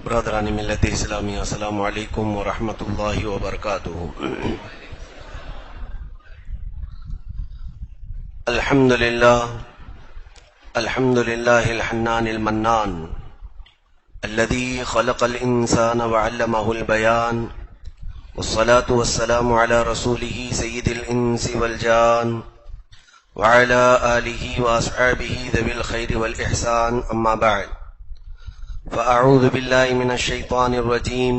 برادران ملت اسلامی، السلام علیکم ورحمۃ اللہ وبرکاتہ۔ الحمد للہ الحنان المنان الذي خلق الانسان وعلمه البيان، والصلاة والسلام على رسوله سيد الانس والجان وعلى آله واصحابه ذوي الخير والاحسان، اما بعد، فأعوذ بالله من الشيطان الرجيم،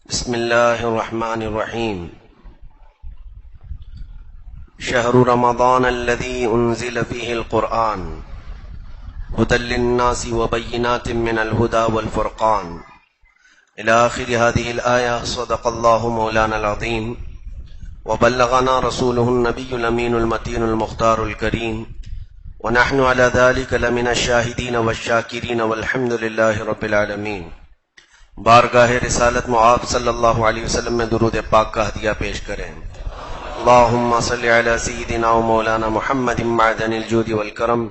بسم الله الرحمن الرحيم۔ شهر رمضان الذي أنزل فيه القرآن هدى للناس وبينات من الهدى والفرقان، إلى آخر هذه الآية۔ صدق الله مولانا العظيم، وبلغنا رسوله النبي الأمين المتين المختار الكريم، ونحن على ذلك لمن الشاهدين والشاكرين، والحمد لله رب العالمين۔ بارگاہ رسالت معاف صلی اللہ علیہ وسلم میں درود پاک کا ہدیہ پیش کریں۔ اللہم صلی علی سیدنا و مولانا محمد معدن الجود والکرم،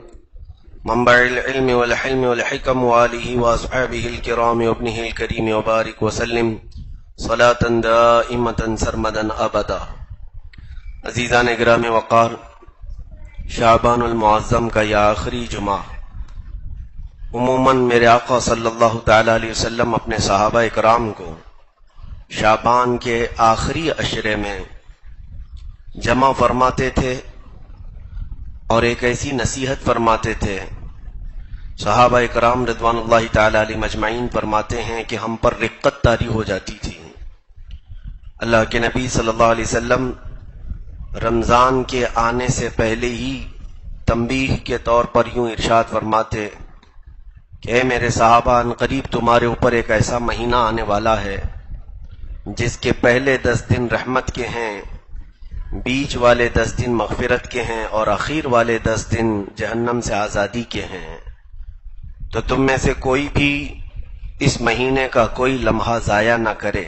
منبع العلم والحلم والحکم، وآلہ واصحابہ الکرام وابنہ الکریم، وبارک وسلم صلاة دائمة سرمدا ابدا۔ عزیزان گرامی وقار، شعبان المعظم کا یہ آخری جمعہ عموماً میرے آقا صلی اللہ تعالی علیہ وسلم اپنے صحابہ اکرام کو شعبان کے آخری عشرے میں جمع فرماتے تھے اور ایک ایسی نصیحت فرماتے تھے۔ صحابہ اکرام رضوان اللہ تعالی علیہ مجمعین فرماتے ہیں کہ ہم پر رقت طاری ہو جاتی تھی۔ اللہ کے نبی صلی اللہ علیہ وسلم رمضان کے آنے سے پہلے ہی تنبیہ کے طور پر یوں ارشاد فرماتے کہ اے میرے صحابہ، ان قریب تمہارے اوپر ایک ایسا مہینہ آنے والا ہے جس کے پہلے 10 دن رحمت کے ہیں، بیچ والے 10 دن مغفرت کے ہیں، اور اخیر والے 10 دن جہنم سے آزادی کے ہیں۔ تو تم میں سے کوئی بھی اس مہینے کا کوئی لمحہ ضائع نہ کرے۔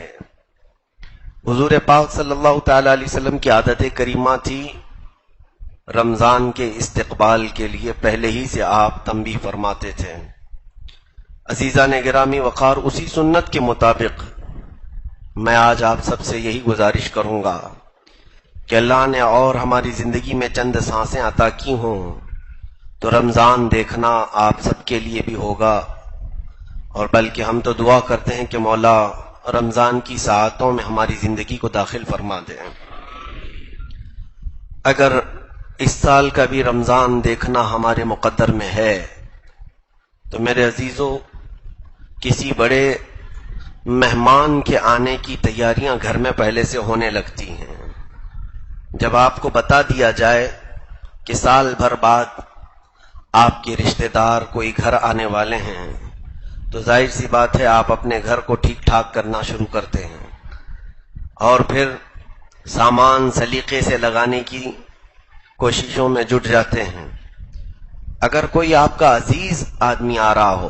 حضور پاک صلی اللہ تعالی علیہ وسلم کی عادت کریمہ تھی رمضان کے استقبال کے لیے پہلے ہی سے آپ تنبیہ فرماتے تھے۔ عزیزان گرامی وقار، اسی سنت کے مطابق میں آج آپ سب سے یہی گزارش کروں گا کہ اللہ نے اور ہماری زندگی میں چند سانسیں عطا کی ہوں تو رمضان دیکھنا آپ سب کے لیے بھی ہوگا، اور بلکہ ہم تو دعا کرتے ہیں کہ مولا رمضان کی ساعتوں میں ہماری زندگی کو داخل فرما دیں۔ اگر اس سال کا بھی رمضان دیکھنا ہمارے مقدر میں ہے تو میرے عزیزو، کسی بڑے مہمان کے آنے کی تیاریاں گھر میں پہلے سے ہونے لگتی ہیں۔ جب آپ کو بتا دیا جائے کہ سال بھر بعد آپ کے رشتہ دار کوئی گھر آنے والے ہیں تو ظاہر سی بات ہے آپ اپنے گھر کو ٹھیک ٹھاک کرنا شروع کرتے ہیں، اور پھر سامان سلیقے سے لگانے کی کوششوں میں جٹ جاتے ہیں۔ اگر کوئی آپ کا عزیز آدمی آ رہا ہو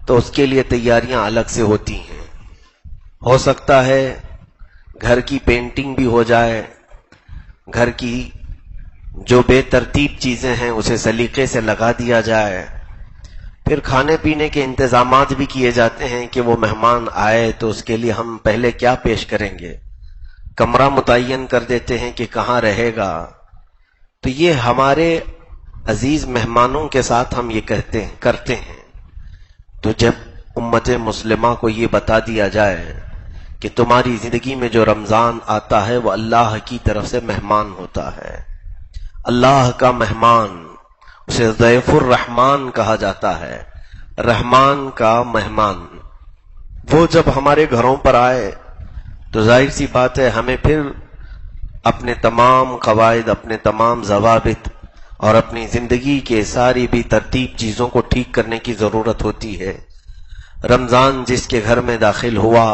تو اس کے لیے تیاریاں الگ سے ہوتی ہیں۔ ہو سکتا ہے گھر کی پینٹنگ بھی ہو جائے، گھر کی جو بے ترتیب چیزیں ہیں اسے سلیقے سے لگا دیا جائے، پھر کھانے پینے کے انتظامات بھی کیے جاتے ہیں کہ وہ مہمان آئے تو اس کے لیے ہم پہلے کیا پیش کریں گے، کمرہ متعین کر دیتے ہیں کہ کہاں رہے گا۔ تو یہ ہمارے عزیز مہمانوں کے ساتھ ہم یہ کرتے ہیں۔ تو جب امت مسلمہ کو یہ بتا دیا جائے کہ تمہاری زندگی میں جو رمضان آتا ہے وہ اللہ کی طرف سے مہمان ہوتا ہے، اللہ کا مہمان، اسے ضیف الرحمان کہا جاتا ہے، رحمان کا مہمان، وہ جب ہمارے گھروں پر آئے تو ظاہر سی بات ہے ہمیں پھر اپنے تمام قواعد، اپنے تمام ضوابط اور اپنی زندگی کے ساری بھی ترتیب چیزوں کو ٹھیک کرنے کی ضرورت ہوتی ہے۔ رمضان جس کے گھر میں داخل ہوا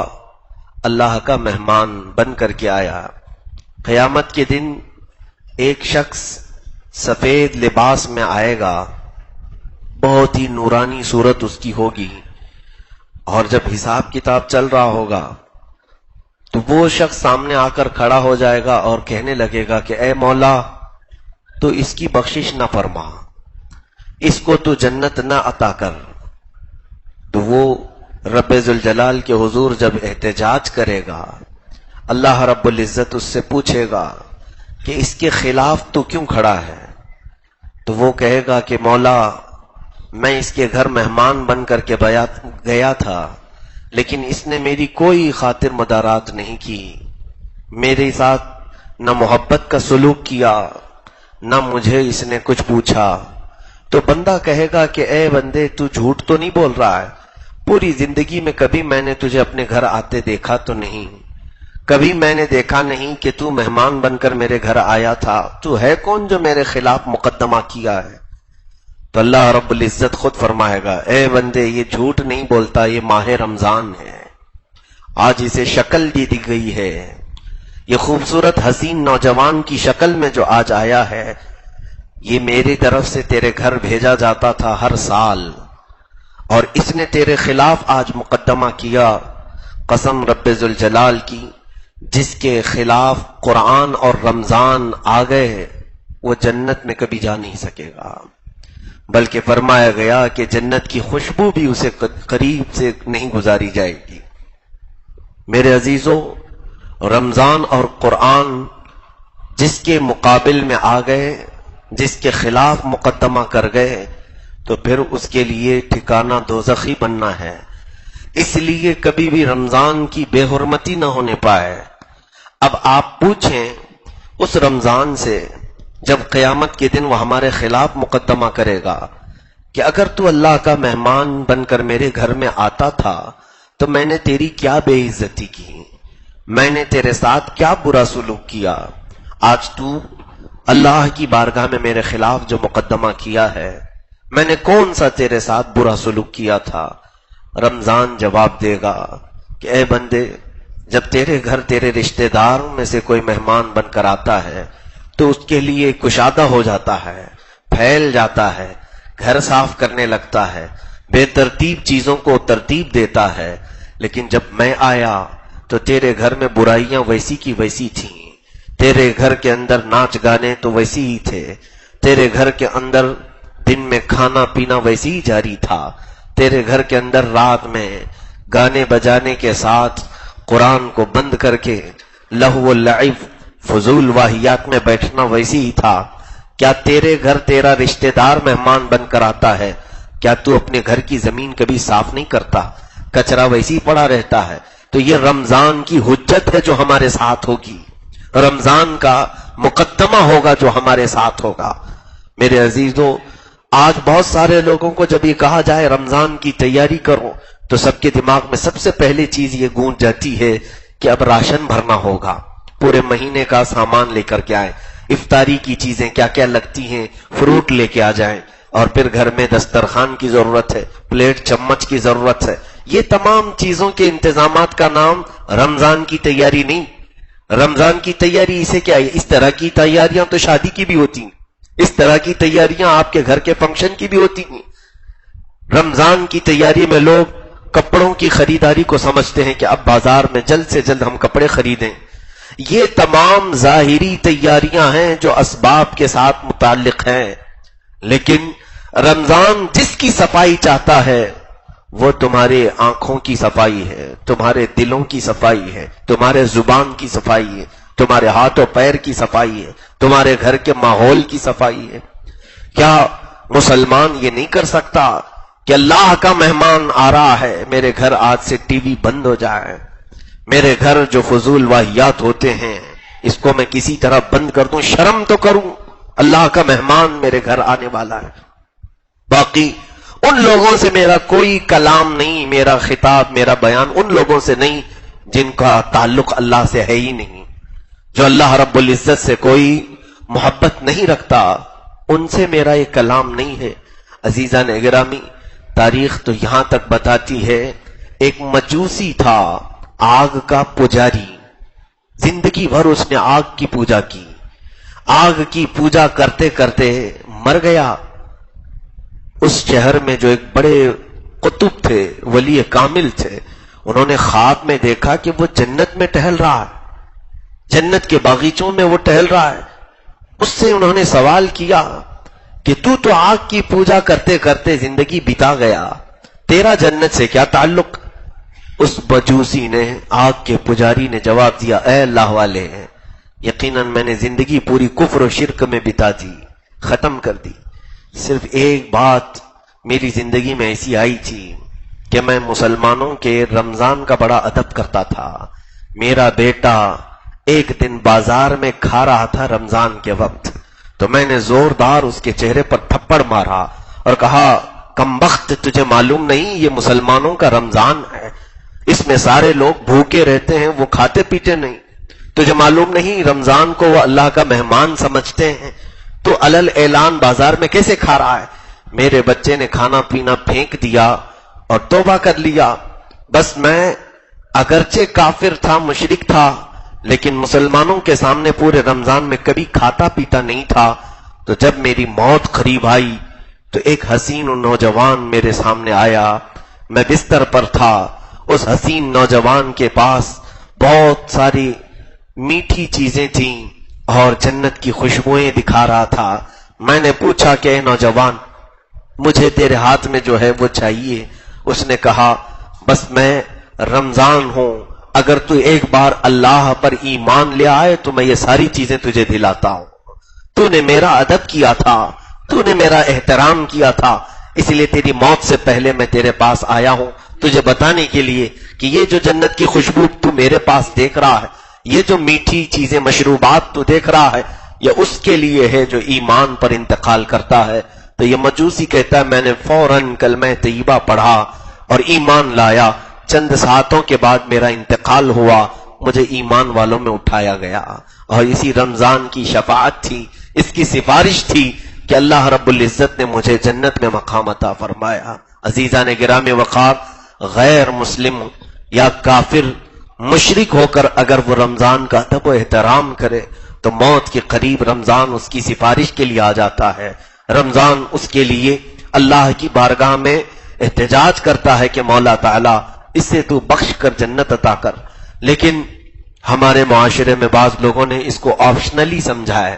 اللہ کا مہمان بن کر کے آیا۔ قیامت کے دن ایک شخص سفید لباس میں آئے گا، بہت ہی نورانی صورت اس کی ہوگی، اور جب حساب کتاب چل رہا ہوگا تو وہ شخص سامنے آ کر کھڑا ہو جائے گا اور کہنے لگے گا کہ اے مولا، تو اس کی بخشش نہ فرما، اس کو تو جنت نہ عطا کر۔ تو وہ رب ذوالجلال کے حضور جب احتجاج کرے گا، اللہ رب العزت اس سے پوچھے گا کہ اس کے خلاف تو کیوں کھڑا ہے؟ تو وہ کہے گا کہ مولا، میں اس کے گھر مہمان بن کر کے گیا تھا، لیکن اس نے میری کوئی خاطر مدارات نہیں کی، میرے ساتھ نہ محبت کا سلوک کیا، نہ مجھے اس نے کچھ پوچھا۔ تو بندہ کہے گا کہ اے بندے، تو جھوٹ تو نہیں بول رہا ہے؟ پوری زندگی میں کبھی میں نے تجھے اپنے گھر آتے دیکھا تو نہیں، کبھی میں نے دیکھا نہیں کہ تو مہمان بن کر میرے گھر آیا تھا، تو ہے کون جو میرے خلاف مقدمہ کیا ہے؟ تو اللہ رب العزت خود فرمائے گا، اے بندے، یہ جھوٹ نہیں بولتا، یہ ماہ رمضان ہے، آج اسے شکل دی گئی ہے، یہ خوبصورت حسین نوجوان کی شکل میں جو آج آیا ہے، یہ میری طرف سے تیرے گھر بھیجا جاتا تھا ہر سال، اور اس نے تیرے خلاف آج مقدمہ کیا۔ قسم رب ذوالجلال کی، جس کے خلاف قرآن اور رمضان آ گئے وہ جنت میں کبھی جا نہیں سکے گا، بلکہ فرمایا گیا کہ جنت کی خوشبو بھی اسے قریب سے نہیں گزاری جائے گی۔ میرے عزیزوں، رمضان اور قرآن جس کے مقابل میں آ گئے، جس کے خلاف مقدمہ کر گئے، تو پھر اس کے لیے ٹھکانہ دوزخی بننا ہے۔ اس لیے کبھی بھی رمضان کی بے حرمتی نہ ہونے پائے۔ اب آپ پوچھیں اس رمضان سے، جب قیامت کے دن وہ ہمارے خلاف مقدمہ کرے گا، کہ اگر تو اللہ کا مہمان بن کر میرے گھر میں آتا تھا تو میں نے تیری کیا بے عزتی کی، میں نے تیرے ساتھ کیا برا سلوک کیا، آج تو اللہ کی بارگاہ میں میرے خلاف جو مقدمہ کیا ہے، میں نے کون سا تیرے ساتھ برا سلوک کیا تھا؟ رمضان جواب دے گا کہ اے بندے، جب تیرے گھر تیرے رشتہ داروں میں سے کوئی مہمان بن کر آتا ہے تو اس کے لیے کشادہ ہو جاتا ہے، پھیل جاتا ہے، گھر صاف کرنے لگتا ہے، بے ترتیب چیزوں کو ترتیب دیتا ہے، لیکن جب میں آیا تو تیرے گھر میں برائیاں ویسی کی ویسی تھیں، تیرے گھر کے اندر ناچ گانے تو ویسی ہی تھے، تیرے گھر کے اندر دن میں کھانا پینا ویسے ہی جاری تھا، تیرے گھر کے اندر رات میں گانے بجانے کے ساتھ قرآن کو بند کر کے لہو و لعب فضول واہیات میں بیٹھنا ویسے ہی تھا۔ کیا تیرے گھر تیرا رشتہ دار مہمان بن کر آتا ہے، کیا تو اپنے گھر کی زمین کبھی صاف نہیں کرتا؟ کچرا ویسے ہی پڑا رہتا ہے۔ تو یہ رمضان کی حجت ہے جو ہمارے ساتھ ہوگی، رمضان کا مقدمہ ہوگا جو ہمارے ساتھ ہوگا۔ میرے عزیزوں، آج بہت سارے لوگوں کو جب یہ کہا جائے رمضان کی تیاری کرو تو سب کے دماغ میں سب سے پہلی چیز یہ گونج جاتی ہے کہ اب راشن بھرنا ہوگا، پورے مہینے کا سامان لے کر کے آئیں، افطاری کی چیزیں کیا کیا لگتی ہیں فروٹ لے کے آ جائیں، اور پھر گھر میں دسترخوان کی ضرورت ہے، پلیٹ چمچ کی ضرورت ہے۔ یہ تمام چیزوں کے انتظامات کا نام رمضان کی تیاری نہیں۔ رمضان کی تیاری اسے کیا ہے؟ اس طرح کی تیاریاں تو شادی کی بھی ہوتی ہیں، اس طرح کی تیاریاں آپ کے گھر کے فنکشن کی بھی ہوتی ہیں۔ رمضان کی تیاری میں لوگ کپڑوں کی خریداری کو سمجھتے ہیں کہ اب بازار میں جلد سے جلد ہم کپڑے خریدیں۔ یہ تمام ظاہری تیاریاں ہیں جو اسباب کے ساتھ متعلق ہیں، لیکن رمضان جس کی صفائی چاہتا ہے وہ تمہارے آنکھوں کی صفائی ہے، تمہارے دلوں کی صفائی ہے، تمہارے زبان کی صفائی ہے، تمہارے ہاتھ و پیر کی صفائی ہے، تمہارے گھر کے ماحول کی صفائی ہے۔ کیا مسلمان یہ نہیں کر سکتا کہ اللہ کا مہمان آ رہا ہے، میرے گھر آج سے ٹی وی بند ہو جائے، میرے گھر جو فضول واہیات ہوتے ہیں اس کو میں کسی طرح بند کر دوں، شرم تو کروں، اللہ کا مہمان میرے گھر آنے والا ہے۔ باقی ان لوگوں سے میرا کوئی کلام نہیں، میرا خطاب، میرا بیان ان لوگوں سے نہیں جن کا تعلق اللہ سے ہے ہی نہیں، جو اللہ رب العزت سے کوئی محبت نہیں رکھتا، ان سے میرا یہ کلام نہیں ہے۔ عزیزان گرامی، تاریخ تو یہاں تک بتاتی ہے، ایک مجوسی تھا، آگ کا پجاری، زندگی بھر اس نے آگ کی پوجا کی، آگ کی پوجا کرتے کرتے مر گیا۔ اس شہر میں جو ایک بڑے قطب تھے، ولی کامل تھے، انہوں نے خواب میں دیکھا کہ وہ جنت میں ٹہل رہا ہے، جنت کے باغیچوں میں وہ ٹہل رہا ہے۔ اس سے انہوں نے سوال کیا کہ تو آگ کی پوجا کرتے کرتے زندگی بتا گیا، تیرا جنت سے کیا تعلق؟ اس مجوسی نے، آگ کے پجاری نے جواب دیا، اے اللہ والے، یقیناً میں نے زندگی پوری کفر و شرک میں بتا دی، ختم کر دی، صرف ایک بات میری زندگی میں ایسی آئی تھی کہ میں مسلمانوں کے رمضان کا بڑا ادب کرتا تھا۔ میرا بیٹا ایک دن بازار میں کھا رہا تھا رمضان کے وقت، تو میں نے زوردار اس کے چہرے پر تھپڑ مارا اور کہا، کمبخت، تجھے معلوم نہیں یہ مسلمانوں کا رمضان ہے، اس میں سارے لوگ بھوکے رہتے ہیں، وہ کھاتے پیتے نہیں، تجھے معلوم نہیں رمضان کو وہ اللہ کا مہمان سمجھتے ہیں، تو علل اعلان بازار میں کیسے کھا رہا ہے؟ میرے بچے نے کھانا پینا پھینک دیا اور توبہ کر لیا۔ بس میں اگرچہ کافر تھا، مشرک تھا، لیکن مسلمانوں کے سامنے پورے رمضان میں کبھی کھاتا پیتا نہیں تھا۔ تو جب میری موت قریب آئی تو ایک حسین و نوجوان میرے سامنے آیا، میں بستر پر تھا، اس حسین نوجوان کے پاس بہت ساری میٹھی چیزیں تھیں اور جنت کی خوشبوئیں دکھا رہا تھا۔ میں نے پوچھا کہ اے نوجوان، مجھے تیرے ہاتھ میں جو ہے وہ چاہیے۔ اس نے کہا، بس میں رمضان ہوں، اگر تو ایک بار اللہ پر ایمان لے آئے تو میں یہ ساری چیزیں تجھے دلاتا ہوں۔ تو نے میرا ادب کیا تھا، تو نے میرا احترام کیا تھا، اس لیے تیری موت سے پہلے میں تیرے پاس آیا ہوں تجھے بتانے کے لیے کہ یہ جو جنت کی خوشبو تو میرے پاس دیکھ رہا ہے، یہ جو میٹھی چیزیں مشروبات تو دیکھ رہا ہے، یہ اس کے لیے ہے جو ایمان پر انتقال کرتا ہے۔ تو یہ مجوسی کہتا ہے، میں نے فوراً کلمہ طیبہ پڑھا اور ایمان لایا، چند ساعتوں کے بعد میرا انتقال ہوا، مجھے ایمان والوں میں اٹھایا گیا، اور اسی رمضان کی شفاعت تھی، اس کی سفارش تھی کہ اللہ رب العزت نے مجھے جنت میں مقام عطا فرمایا۔ عزیزان گرامی وقار، غیر مسلم یا کافر مشرک ہو کر اگر وہ رمضان کا ادب و احترام کرے تو موت کے قریب رمضان اس کی سفارش کے لیے آ جاتا ہے، رمضان اس کے لیے اللہ کی بارگاہ میں احتجاج کرتا ہے کہ مولا تعالیٰ اسے تو بخش کر جنت عطا کر۔ لیکن ہمارے معاشرے میں بعض لوگوں نے اس کو آپشنلی سمجھا ہے،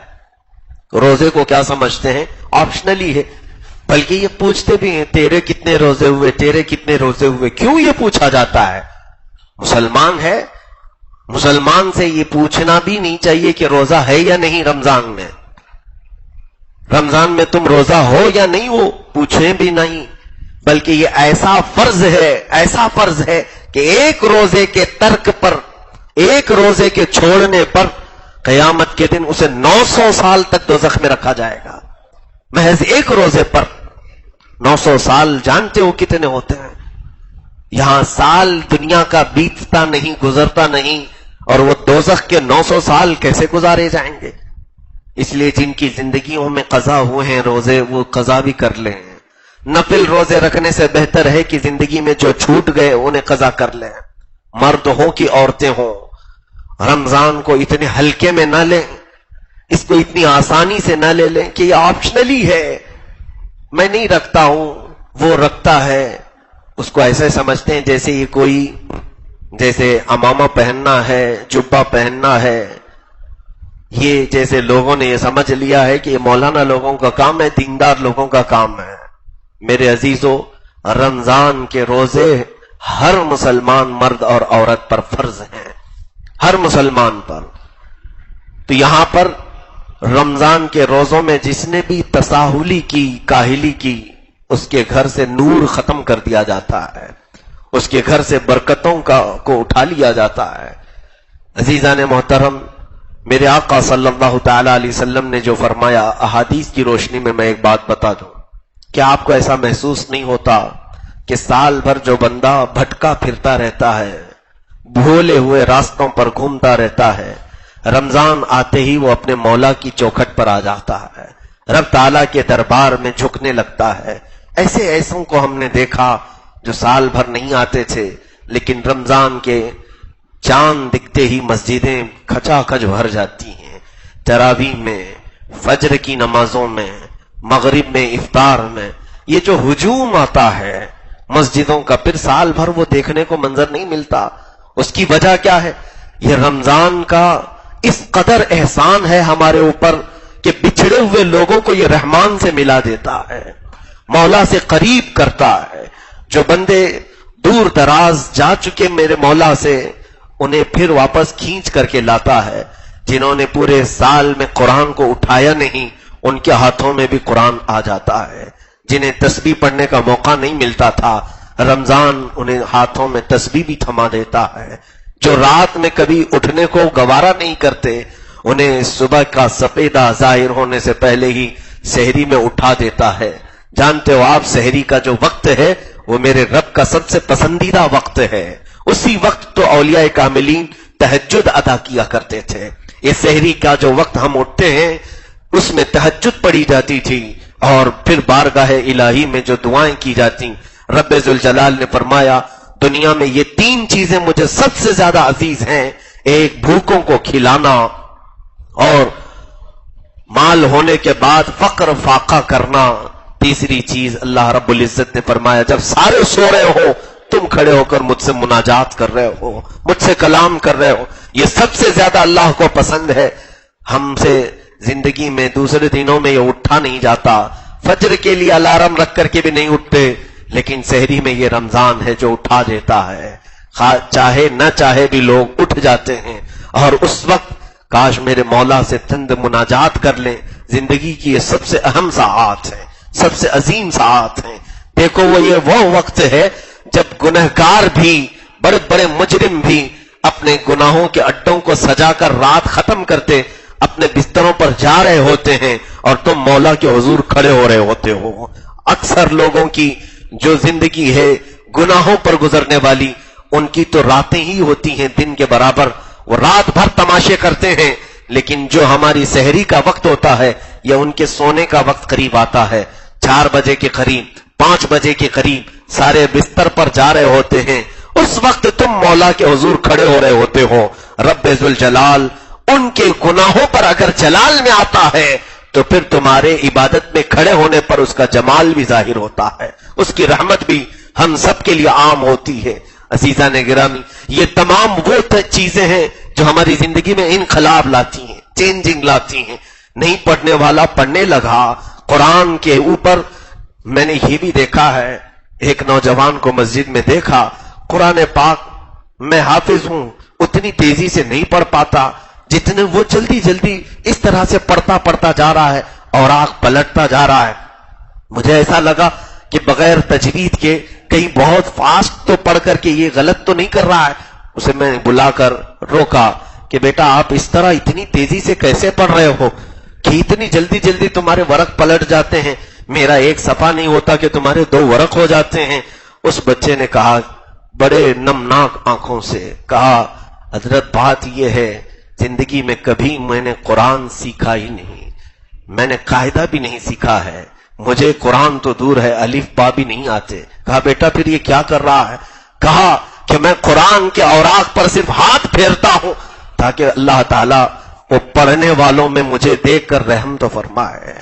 روزے کو کیا سمجھتے ہیں؟ آپشنلی ہے، بلکہ یہ پوچھتے بھی ہیں، تیرے کتنے روزے ہوئے، تیرے کتنے روزے ہوئے؟ کیوں یہ پوچھا جاتا ہے؟ مسلمان ہے، مسلمان سے یہ پوچھنا بھی نہیں چاہیے کہ روزہ ہے یا نہیں رمضان میں، رمضان میں تم روزہ ہو یا نہیں ہو، پوچھیں بھی نہیں، بلکہ یہ ایسا فرض ہے کہ ایک روزے کے ترک پر، ایک روزے کے چھوڑنے پر قیامت کے دن اسے 900 سال تک دوزخ میں رکھا جائے گا، محض ایک روزے پر۔ 900 سال جانتے ہو کتنے ہوتے ہیں؟ یہاں سال دنیا کا بیتتا نہیں، گزرتا نہیں، اور وہ دوزخ کے 900 سال کیسے گزارے جائیں گے؟ اس لیے جن کی زندگیوں میں قضا ہوئے ہیں روزے، وہ قضا بھی کر لیں۔ نفل روزے رکھنے سے بہتر ہے کہ زندگی میں جو چھوٹ گئے انہیں قضا کر لیں، مرد ہوں کہ عورتیں ہوں۔ رمضان کو اتنے ہلکے میں نہ لیں، اس کو اتنی آسانی سے نہ لے لیں کہ یہ آپشنلی ہے، میں نہیں رکھتا ہوں، وہ رکھتا ہے، اس کو ایسے سمجھتے ہیں جیسے یہ کوئی، جیسے عمامہ پہننا ہے، جبہ پہننا ہے، یہ جیسے لوگوں نے یہ سمجھ لیا ہے کہ یہ مولانا لوگوں کا کام ہے، دیندار لوگوں کا کام ہے۔ میرے عزیزو، رمضان کے روزے ہر مسلمان مرد اور عورت پر فرض ہیں، ہر مسلمان پر۔ تو یہاں پر رمضان کے روزوں میں جس نے بھی تساہلی کی، کاہلی کی، اس کے گھر سے نور ختم کر دیا جاتا ہے، اس کے گھر سے برکتوں کو اٹھا لیا جاتا ہے۔ عزیزان محترم، میرے آقا صلی اللہ تعالی علیہ وسلم نے جو فرمایا، احادیث کی روشنی میں میں ایک بات بتا دوں، کیا آپ کو ایسا محسوس نہیں ہوتا کہ سال بھر جو بندہ بھٹکا پھرتا رہتا ہے، بھولے ہوئے راستوں پر گھومتا رہتا ہے، رمضان آتے ہی وہ اپنے مولا کی چوکھٹ پر آ جاتا ہے، رب تعالیٰ کے دربار میں جھکنے لگتا ہے۔ ایسوں کو ہم نے دیکھا جو سال بھر نہیں آتے تھے، لیکن رمضان کے چاند دکھتے ہی مسجدیں کھچا کھچ بھر جاتی ہیں، تراویح میں، فجر کی نمازوں میں، مغرب میں، افطار میں، یہ جو ہجوم آتا ہے مسجدوں کا، پھر سال بھر وہ دیکھنے کو منظر نہیں ملتا۔ اس کی وجہ کیا ہے؟ یہ رمضان کا اس قدر احسان ہے ہمارے اوپر کہ بچھڑے ہوئے لوگوں کو یہ رحمان سے ملا دیتا ہے، مولا سے قریب کرتا ہے۔ جو بندے دور دراز جا چکے میرے مولا سے انہیں پھر واپس کھینچ کر کے لاتا ہے. جنہوں نے پورے سال میں قرآن کو اٹھایا نہیں ان کے ہاتھوں میں بھی قرآن آ جاتا ہے. جنہیں تسبیح پڑھنے کا موقع نہیں ملتا تھا رمضان انہیں ہاتھوں میں تسبیح بھی تھما دیتا ہے. جو رات میں کبھی اٹھنے کو گوارا نہیں کرتے انہیں صبح کا سپیدہ ظاہر ہونے سے پہلے ہی سحری میں اٹھا دیتا ہے. جانتے ہو آپ سحری کا جو وقت ہے وہ میرے رب کا سب سے پسندیدہ وقت ہے. اسی وقت تو اولیاء کاملین تہجد ادا کیا کرتے تھے. یہ سحری کا جو وقت ہم اٹھتے ہیں اس میں تہجد پڑھی جاتی تھی اور پھر بارگاہ الہی میں جو دعائیں کی جاتی. رب ذوالجلال نے فرمایا دنیا میں یہ 3 چیزیں مجھے سب سے زیادہ عزیز ہیں. ایک بھوکوں کو کھلانا، اور مال ہونے کے بعد فقر فاقہ کرنا. تیسری چیز اللہ رب العزت نے فرمایا جب سارے سو رہے ہو تم کھڑے ہو کر مجھ سے مناجات کر رہے ہو، مجھ سے کلام کر رہے ہو. یہ سب سے زیادہ اللہ کو پسند ہے. ہم سے زندگی میں دوسرے دنوں میں یہ اٹھا نہیں جاتا. فجر کے لیے الارم رکھ کر کے بھی نہیں اٹھتے، لیکن سحری میں یہ رمضان ہے جو اٹھا دیتا ہے. چاہے نہ چاہے بھی لوگ اٹھ جاتے ہیں. اور اس وقت کاش میرے مولا سے چند مناجات کر لیں. زندگی کی یہ سب سے اہم ساعات ہیں، سب سے عظیم ساعات ہیں. دیکھو وہ وقت ہے جب گنہگار بھی، بڑے بڑے مجرم بھی اپنے گناہوں کے اڈوں کو سجا کر رات ختم کرتے اپنے بستروں پر جا رہے ہوتے ہیں اور تم مولا کے حضور کھڑے ہو رہے ہوتے ہو. اکثر لوگوں کی جو زندگی ہے گناہوں پر گزرنے والی، ان کی تو راتیں ہی ہوتی ہیں دن کے برابر. وہ رات بھر تماشے کرتے ہیں، لیکن جو ہماری سحری کا وقت ہوتا ہے یا ان کے سونے کا وقت قریب آتا ہے 4 بجے کے قریب، 5 بجے کے قریب سارے بستر پر جا رہے ہوتے ہیں. اس وقت تم مولا کے حضور کھڑے ہو رہے ہوتے ہو. رب ذوالجلال ان کے گناہوں پر اگر جلال میں آتا ہے تو پھر تمہارے عبادت میں کھڑے ہونے پر اس کا جمال بھی ظاہر ہوتا ہے، اس کی رحمت بھی ہم سب کے لیے عام ہوتی ہے. عزیزان گرامی، یہ تمام وہ چیزیں ہیں جو ہماری زندگی میں انقلاب لاتی ہیں، چینجنگ لاتی ہیں. نہیں پڑھنے والا پڑھنے لگا قرآن کے اوپر. میں نے یہ بھی دیکھا ہے، ایک نوجوان کو مسجد میں دیکھا، قرآن پاک میں حافظ ہوں اتنی تیزی سے نہیں پڑھ پاتا جتنے وہ جلدی جلدی اس طرح سے پڑھتا جا رہا ہے اور آنکھ پلٹتا جا رہا ہے. مجھے ایسا لگا کہ بغیر تجوید کے کہیں بہت فاسٹ تو پڑھ کر کے یہ غلط تو نہیں کر رہا ہے. اسے میں نے بلا کر روکا کہ بیٹا آپ اس طرح اتنی تیزی سے کیسے پڑھ رہے ہو کہ اتنی جلدی جلدی تمہارے ورق پلٹ جاتے ہیں، میرا ایک صفحہ نہیں ہوتا کہ تمہارے 2 ورق ہو جاتے ہیں. اس بچے نے کہا بڑے نمناک آنکھوں سے کہا حضرت بات یہ ہے زندگی میں کبھی میں نے قرآن سیکھا ہی نہیں، میں نے قاعدہ بھی نہیں سیکھا ہے، مجھے قرآن تو دور ہے الف با بھی نہیں آتے. کہا بیٹا پھر یہ کیا کر رہا ہے؟ کہا کہ میں قرآن کے اوراق پر صرف ہاتھ پھیرتا ہوں تاکہ اللہ تعالیٰ وہ پڑھنے والوں میں مجھے دیکھ کر رحم تو فرمائے.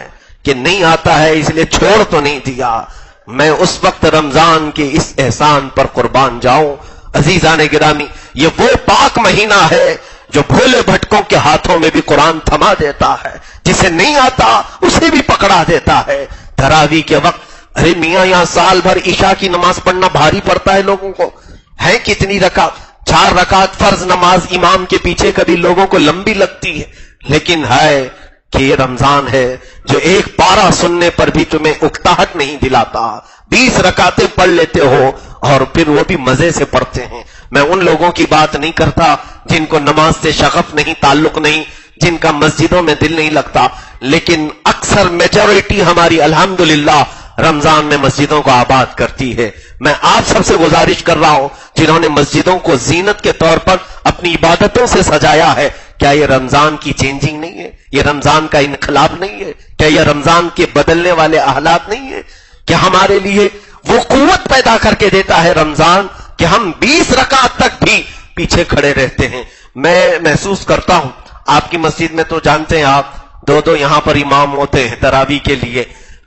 کہ نہیں آتا ہے اس لیے چھوڑ تو نہیں دیا. میں اس وقت رمضان کے اس احسان پر قربان جاؤں. عزیزان گرامی، یہ وہ پاک مہینہ ہے جو بھولے بھٹکوں کے ہاتھوں میں بھی قرآن تھما دیتا ہے، جسے نہیں آتا اسے بھی پکڑا دیتا ہے. تراویح کے وقت ارے میاں یہاں سال بھر عشاء کی نماز پڑھنا بھاری پڑتا ہے لوگوں کو. ہے کتنی رکعت؟ 4 رکعت فرض نماز امام کے پیچھے کبھی لوگوں کو لمبی لگتی ہے، لیکن ہے کہ یہ رمضان ہے جو ایک پارہ سننے پر بھی تمہیں اکتاہٹ نہیں دلاتا. 20 رکعتیں پڑھ لیتے ہو اور پھر وہ بھی مزے سے پڑھتے ہیں. میں ان لوگوں کی بات نہیں کرتا جن کو نماز سے شغف نہیں، تعلق نہیں، جن کا مسجدوں میں دل نہیں لگتا، لیکن اکثر میجورٹی ہماری الحمدللہ رمضان میں مسجدوں کو آباد کرتی ہے. میں آپ سب سے گزارش کر رہا ہوں جنہوں نے مسجدوں کو زینت کے طور پر اپنی عبادتوں سے سجایا ہے، کیا یہ رمضان کی چینجنگ نہیں ہے؟ یہ رمضان کا انقلاب نہیں ہے؟ کیا یہ رمضان کے بدلنے والے حالات نہیں ہے؟ کہ ہمارے لیے وہ قوت پیدا کر کے دیتا ہے رمضان کہ ہم 20 رکعت تک بھی پیچھے کھڑے رہتے ہیں. میں محسوس کرتا ہوں آپ کی مسجد میں تو جانتے ہیں آپ 2 یہاں پر امام ہوتے ہیں تراویح کے لیے.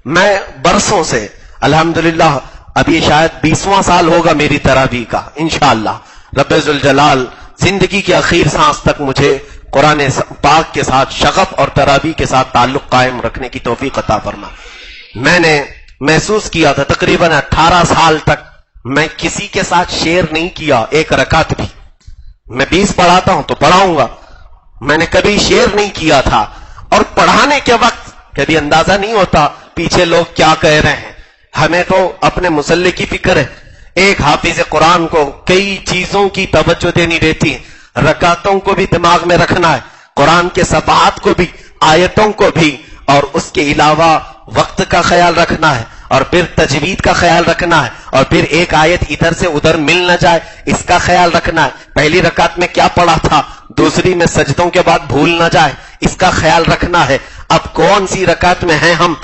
میں برسوں سے الحمدللہ ابھی شاید 20واں سال ہوگا میری تراویح کا انشاءاللہ. رب ذوالجلال زندگی کے آخر سانس تک مجھے قرآن پاک کے ساتھ شغف اور تراویح کے ساتھ تعلق قائم رکھنے کی توفیق عطا فرما. میں نے محسوس کیا تھا تقریباً 18 سال تک میں کسی کے ساتھ شیئر نہیں کیا ایک رکعت بھی. میں 20 پڑھاتا ہوں تو پڑھاؤں گا، میں نے کبھی شیئر نہیں کیا تھا. اور پڑھانے کے وقت کبھی اندازہ نہیں ہوتا پیچھے لوگ کیا کہہ رہے ہیں. ہمیں تو اپنے مصلی کی فکر ہے. ایک حافظ قرآن کو کئی چیزوں کی توجہ دینی رہتی ہے، رکعتوں کو بھی دماغ میں رکھنا ہے، قرآن کے صفحات کو بھی، آیتوں کو بھی، اور اس کے علاوہ وقت کا خیال رکھنا ہے، اور پھر تجوید کا خیال رکھنا ہے، اور پھر ایک آیت ادھر سے ادھر مل نہ جائے اس کا خیال رکھنا ہے. پہلی رکعت میں کیا پڑھا تھا، دوسری میں سجدوں کے بعد بھول نہ جائے اس کا خیال رکھنا ہے. اب کون سی رکعت میں ہیں ہم،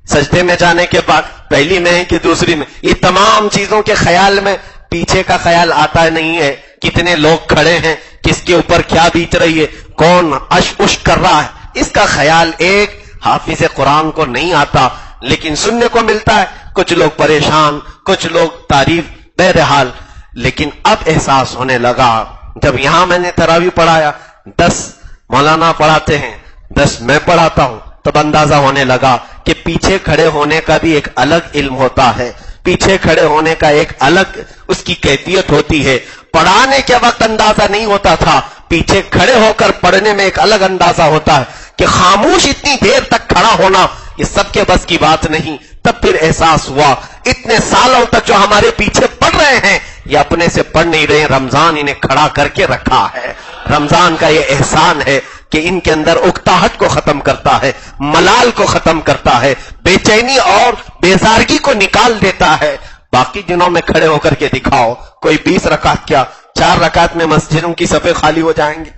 سجدے میں جانے کے بعد پہلی میں ہے کہ دوسری میں، یہ تمام چیزوں کے خیال میں پیچھے کا خیال آتا نہیں ہے. کتنے لوگ کھڑے ہیں، کس کے اوپر کیا بیت رہی ہے، کون اش اش کر رہا ہے، اس کا خیال ایک حافظ قرآن کو نہیں آتا. لیکن سننے کو ملتا ہے کچھ لوگ پریشان، کچھ لوگ تعریف، بہرحال. لیکن اب احساس ہونے لگا جب یہاں میں نے تراویح پڑھایا، 10 مولانا پڑھاتے ہیں، 10 میں پڑھاتا ہوں، تب اندازہ ہونے لگا کہ پیچھے کھڑے ہونے کا بھی ایک الگ علم ہوتا ہے، پیچھے کھڑے ہونے کا ایک الگ اس کی کیفیت ہوتی ہے. پڑھانے کے وقت اندازہ نہیں ہوتا تھا، پیچھے کھڑے ہو کر پڑھنے میں ایک الگ اندازہ ہوتا ہے کہ خاموش اتنی دیر تک کھڑا ہونا یہ سب کے بس کی بات نہیں. تب پھر احساس ہوا اتنے سالوں تک جو ہمارے پیچھے پڑھ رہے ہیں یہ اپنے سے پڑھ نہیں رہے، رمضان انہیں کھڑا کر کے رکھا ہے. رمضان کا یہ احسان ہے کہ ان کے اندر اکتاہٹ کو ختم کرتا ہے، ملال کو ختم کرتا ہے، بے چینی اور بیزارگی کو نکال دیتا ہے. باقی دنوں میں کھڑے ہو کر کے دکھاؤ، کوئی 20 رکعت کیا 4 رکعت میں مسجدوں کی صفیں خالی ہو جائیں گے.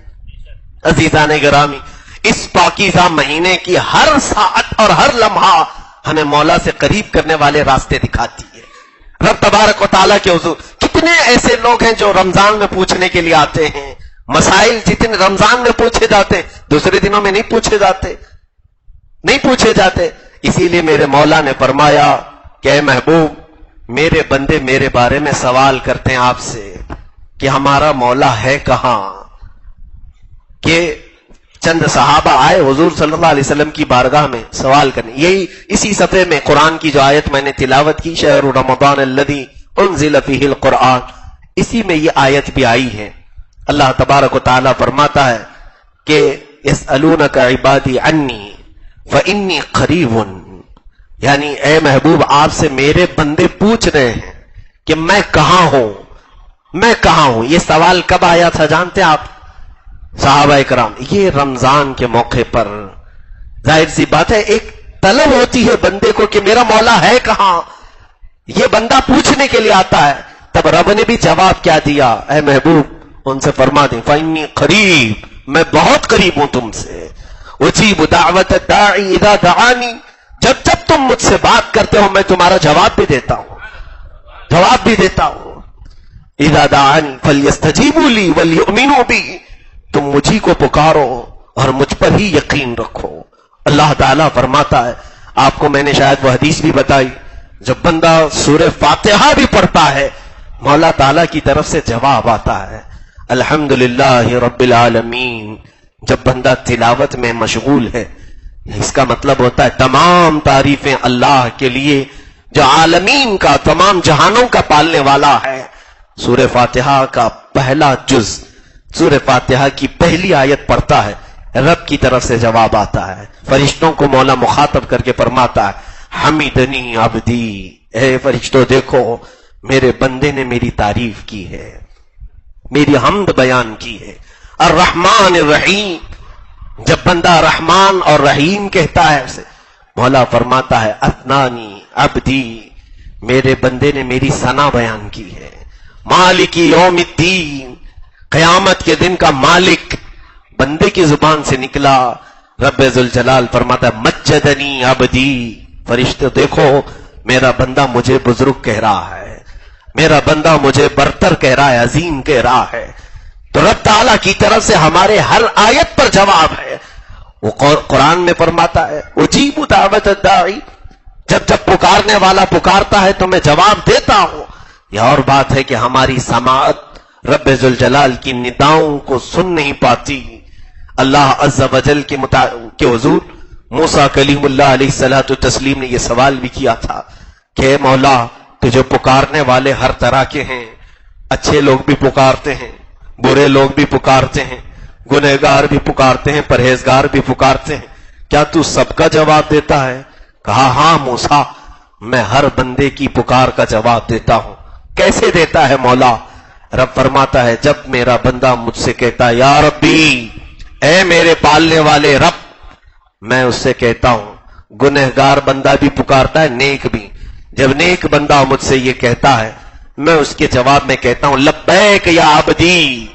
عزیزان گرامی، اس پاکیزہ مہینے کی ہر ساعت اور ہر لمحہ ہمیں مولا سے قریب کرنے والے راستے دکھاتی ہے. رب تبارک و تعالیٰ کے حضور کتنے ایسے لوگ ہیں جو رمضان میں پوچھنے کے لیے آتے ہیں، مسائل جتنے رمضان میں پوچھے جاتے دوسرے دنوں میں نہیں پوچھے جاتے. اسی لیے میرے مولا نے فرمایا کہ اے محبوب، میرے بندے میرے بارے میں سوال کرتے ہیں آپ سے کہ ہمارا مولا ہے کہاں. کہ چند صحابہ آئے حضور صلی اللہ علیہ وسلم کی بارگاہ میں سوال کرنے. یہی اسی صفحے میں قرآن کی جو آیت میں نے تلاوت کی، شہر رمضان الذی انزل فیہ القرآن، اسی میں یہ آیت بھی آئی ہے. اللہ تبارک و تعالیٰ فرماتا ہے کہ یسألونک عبادی عنی فانی قریب، یعنی اے محبوب آپ سے میرے بندے پوچھ رہے ہیں کہ میں کہاں ہوں، میں کہاں ہوں. یہ سوال کب آیا تھا جانتے آپ صحابہ کرام؟ یہ رمضان کے موقع پر. ظاہر سی بات ہے ایک طلب ہوتی ہے بندے کو کہ میرا مولا ہے کہاں. یہ بندہ پوچھنے کے لیے آتا ہے. تب رب نے بھی جواب کیا دیا، اے محبوب ان سے فرما دیں فإنی قریب، میں بہت قریب ہوں تم سے. اجیب دعوت الداعی اذا دعانی، جب جب تم مجھ سے بات کرتے ہو میں تمہارا جواب بھی دیتا ہوں. اذا دعانی فلیستجیبوا لی ولیؤمنوا بی، تم مجھی کو پکارو اور مجھ پر ہی یقین رکھو. اللہ تعالیٰ فرماتا ہے، آپ کو میں نے شاید وہ حدیث بھی بتائی، جب بندہ سورہ فاتحہ بھی پڑھتا ہے مولا تعالیٰ کی طرف سے جواب آتا ہے الحمدللہ رب العالمین. جب بندہ تلاوت میں مشغول ہے اس کا مطلب ہوتا ہے تمام تعریفیں اللہ کے لیے جو عالمین کا، تمام جہانوں کا پالنے والا ہے. سورہ فاتحہ کا پہلا جز، سورہ فاتحہ کی پہلی آیت پڑھتا ہے، رب کی طرف سے جواب آتا ہے. فرشتوں کو مولا مخاطب کر کے فرماتا ہے حمیدنی عبدی، اے فرشتوں دیکھو میرے بندے نے میری تعریف کی ہے، میری حمد بیان کی ہے. الرحمن الرحیم، جب بندہ رحمان اور رحیم کہتا ہے اسے مولا فرماتا ہے اثنانی عبدی، میرے بندے نے میری ثنا بیان کی ہے. مالکی یوم الدین، قیامت کے دن کا مالک بندے کی زبان سے نکلا. رب ذوالجلال فرماتا ہے مجدنی عبدی، فرشتے دیکھو میرا بندہ مجھے بزرگ کہہ رہا ہے، میرا بندہ مجھے برتر کہہ رہا ہے، عظیم کہہ رہا ہے. تو رب تعالیٰ کی طرف سے ہمارے ہر آیت پر جواب ہے. وہ قرآن میں فرماتا ہے اجیب دعوت الداعی، جب جب پکارنے والا پکارتا ہے تو میں جواب دیتا ہوں. یہ اور بات ہے کہ ہماری سماعت رب ذوالجلال کی نداؤں کو سن نہیں پاتی. اللہ عز و جل کے حضور موسیٰ کلیم اللہ علیہ الصلوۃ والتسلیم نے یہ سوال بھی کیا تھا کہ اے مولا تجھے پکارنے والے ہر طرح کے ہیں، اچھے لوگ بھی پکارتے ہیں، برے لوگ بھی پکارتے ہیں، گنہگار بھی پکارتے ہیں، پرہیزگار بھی پکارتے ہیں، کیا تو سب کا جواب دیتا ہے؟ کہا ہاں موسیٰ، میں ہر بندے کی پکار کا جواب دیتا ہوں۔ کیسے دیتا ہے مولا؟ رب فرماتا ہے جب میرا بندہ مجھ سے کہتا ہے یا ربی، اے میرے پالنے والے رب، میں اس سے کہتا ہوں۔ گنہگار بندہ بھی پکارتا ہے، نیک بھی۔ جب نیک بندہ مجھ سے یہ کہتا ہے، میں اس کے جواب میں کہتا ہوں لبیک یا عبدی،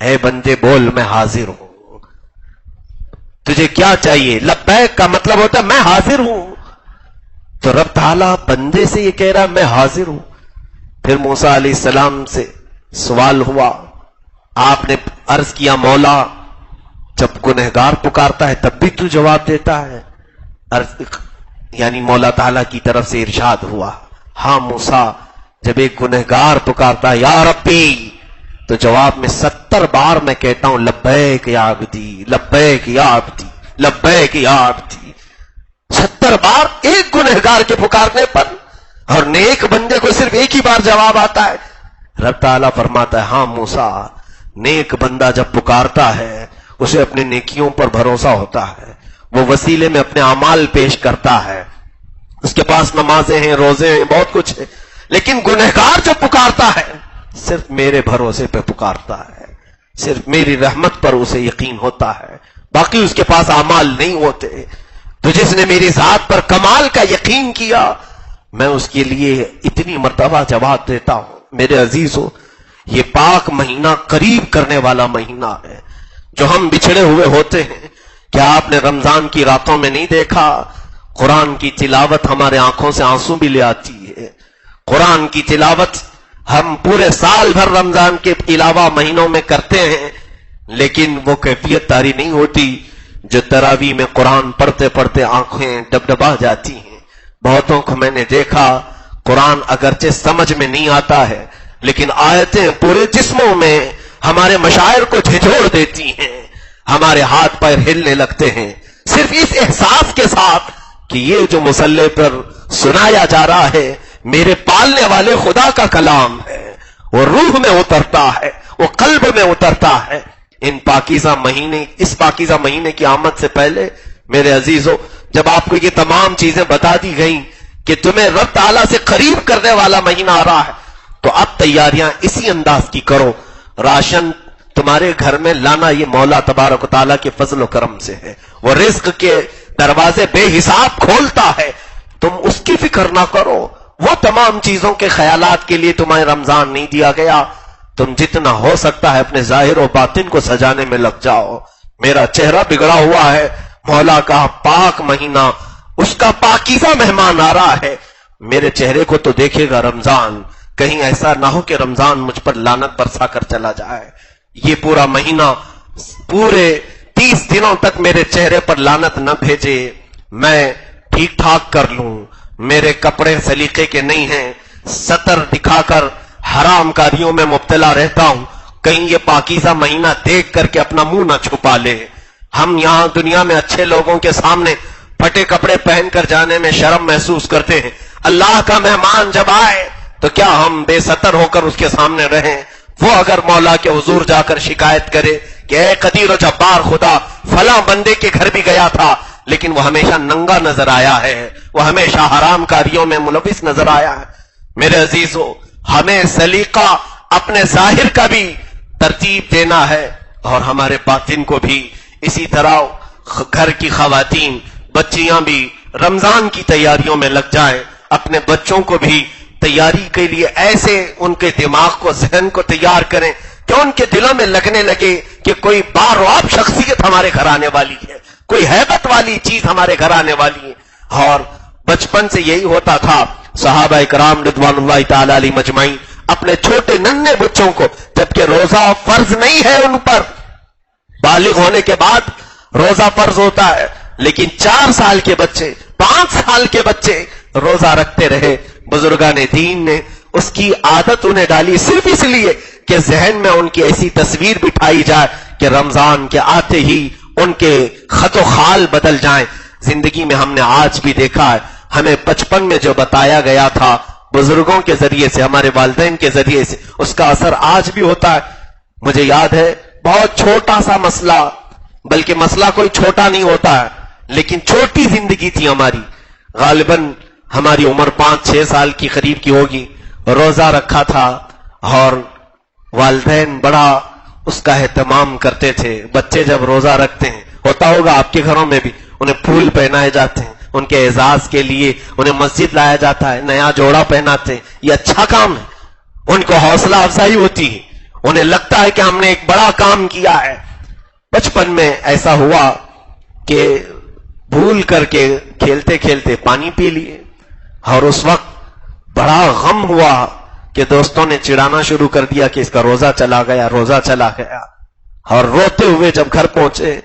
اے بندے بول میں حاضر ہوں، تجھے کیا چاہیے؟ لبیک کا مطلب ہوتا ہے میں حاضر ہوں۔ تو رب تعالیٰ بندے سے یہ کہہ رہا میں حاضر ہوں۔ پھر موسیٰ علیہ السلام سے سوال ہوا، آپ نے عرض کیا مولا جب گنہگار پکارتا ہے تب بھی تو جواب دیتا ہے؟ یعنی مولا تعالیٰ کی طرف سے ارشاد ہوا ہاں موسیٰ، جب ایک گنہگار پکارتا ہے یا ربی، تو جواب میں 70 بار میں کہتا ہوں لبیک یا عبدی، لبیک یا عبدی، لبیک یا عبدی۔ 70 بار ایک گنہگار کے پکارنے پر، اور نیک بندے کو صرف ایک ہی بار جواب آتا ہے۔ رب تعالیٰ فرماتا ہے ہاں موسیٰ، نیک بندہ جب پکارتا ہے اسے اپنے نیکیوں پر بھروسہ ہوتا ہے، وہ وسیلے میں اپنے اعمال پیش کرتا ہے، اس کے پاس نمازیں ہیں، روزے ہیں، بہت کچھ ہے، لیکن گنہگار جب پکارتا ہے صرف میرے بھروسے پہ پکارتا ہے، صرف میری رحمت پر اسے یقین ہوتا ہے، باقی اس کے پاس اعمال نہیں ہوتے۔ تو جس نے میری ذات پر کمال کا یقین کیا، میں اس کے لیے اتنی مرتبہ جواب دیتا ہوں۔ میرے عزیزو، یہ پاک مہینہ قریب کرنے والا مہینہ ہے جو ہم بچھڑے ہوئے ہوتے ہیں۔ کیا آپ نے رمضان کی راتوں میں نہیں دیکھا؟ قرآن کی تلاوت ہمارے آنکھوں سے آنسو بھی لے آتی ہے۔ قرآن کی تلاوت ہم پورے سال بھر رمضان کے علاوہ مہینوں میں کرتے ہیں، لیکن وہ کیفیت طاری نہیں ہوتی جو تراویح میں قرآن پڑھتے پڑھتے آنکھیں ڈبڈبا جاتی ہیں۔ بہتوں کو میں نے دیکھا، قرآن اگرچہ سمجھ میں نہیں آتا ہے لیکن آیتیں پورے جسموں میں ہمارے مشاعر کو جھنجھوڑ دیتی ہیں، ہمارے ہاتھ پیر ہلنے لگتے ہیں، صرف اس احساس کے ساتھ کہ یہ جو مصلی پر سنایا جا رہا ہے میرے پالنے والے خدا کا کلام ہے، وہ روح میں اترتا ہے، وہ قلب میں اترتا ہے۔ اس پاکیزہ مہینے کی آمد سے پہلے میرے عزیزو، جب آپ کو یہ تمام چیزیں بتا دی گئیں کہ تمہیں رب تعالیٰ سے قریب کرنے والا مہینہ آ رہا ہے، تو اب تیاریاں اسی انداز کی کرو۔ راشن تمہارے گھر میں لانا یہ مولا تبارک و تعالیٰ کے فضل و کرم سے ہے، وہ رزق کے دروازے بے حساب کھولتا ہے، تم اس کی فکر نہ کرو۔ وہ تمام چیزوں کے خیالات کے لیے تمہیں رمضان نہیں دیا گیا، تم جتنا ہو سکتا ہے اپنے ظاہر و باطن کو سجانے میں لگ جاؤ۔ میرا چہرہ بگڑا ہوا ہے، مولا کا پاک مہینہ، اس کا پاکیزہ مہمان آ رہا ہے، میرے چہرے کو تو دیکھے گا رمضان، کہیں ایسا نہ ہو کہ رمضان مجھ پر لعنت برسا کر چلا جائے۔ یہ پورا مہینہ، پورے 30 دنوں تک میرے چہرے پر لعنت نہ بھیجے، میں ٹھیک ٹھاک کر لوں، میرے کپڑے سلیقے کے نہیں ہیں، ستر دکھا کر حرام کاریوں میں مبتلا رہتا ہوں، کہیں یہ پاکیزہ مہینہ دیکھ کر کے اپنا منہ نہ چھپا لے۔ ہم یہاں دنیا میں اچھے لوگوں کے سامنے پھٹے کپڑے پہن کر جانے میں شرم محسوس کرتے ہیں، اللہ کا مہمان جب آئے تو کیا ہم بے ستر ہو کر اس کے سامنے رہیں؟ وہ اگر مولا کے حضور جا کر شکایت کرے کہ اے قدیر و جبار خدا، فلاں بندے کے گھر بھی گیا تھا لیکن وہ ہمیشہ ننگا نظر آیا ہے، وہ ہمیشہ حرام کاریوں میں ملوث نظر آیا ہے۔ میرے عزیزو، ہمیں سلیقہ اپنے ظاہر کا بھی ترتیب دینا ہے اور ہمارے باطن کو بھی اسی طرح۔ گھر کی خواتین، بچیاں بھی رمضان کی تیاریوں میں لگ جائیں، اپنے بچوں کو بھی تیاری کے لیے ایسے ان کے دماغ کو، ذہن کو تیار کریں کہ ان کے دلوں میں لگنے لگے کہ کوئی بارواب شخصیت ہمارے گھر آنے والی ہے، کوئی ہیبت والی چیز ہمارے گھر آنے والی ہے۔ اور بچپن سے یہی ہوتا تھا، صحابہ کرام رضوان اللہ تعالی علیہ مجمعین اپنے چھوٹے ننھے بچوں کو، جبکہ روزہ فرض نہیں ہے ان پر، بالغ ہونے کے بعد روزہ فرض ہوتا ہے، لیکن 4 سال کے بچے، 5 سال کے بچے روزہ رکھتے رہے۔ بزرگان دین نے اس کی عادت انہیں ڈالی صرف اس لیے کہ ذہن میں ان کی ایسی تصویر بٹھائی جائے کہ رمضان کے آتے ہی ان کے خط و خال بدل جائیں۔ زندگی میں ہم نے آج بھی دیکھا ہے، ہمیں بچپن میں جو بتایا گیا تھا بزرگوں کے ذریعے سے، ہمارے والدین کے ذریعے سے، اس کا اثر آج بھی ہوتا ہے۔ مجھے یاد ہے بہت چھوٹا سا مسئلہ، بلکہ مسئلہ کوئی چھوٹا نہیں ہوتا ہے، لیکن چھوٹی زندگی تھی ہماری، غالباً ہماری عمر 5-6 سال کی قریب کی ہوگی، روزہ رکھا تھا اور والدین بڑا اس کا اہتمام کرتے تھے۔ بچے جب روزہ رکھتے ہیں، ہوتا ہوگا آپ کے گھروں میں بھی، انہیں پھول پہنائے جاتے ہیں، ان کے اعزاز کے لیے انہیں مسجد لایا جاتا ہے، نیا جوڑا پہناتے ہیں، یہ اچھا کام ہے، ان کو حوصلہ افزائی ہوتی ہے، انہیں لگتا ہے کہ ہم نے ایک بڑا کام کیا ہے۔ بچپن میں ایسا ہوا کہ بھول کر کے کھیلتے کھیلتے پانی پی لیے، اور اس وقت بڑا غم ہوا کہ دوستوں نے چڑھانا شروع کر دیا کہ اس کا روزہ چلا گیا، روزہ چلا گیا۔ اور روتے ہوئے جب گھر پہنچے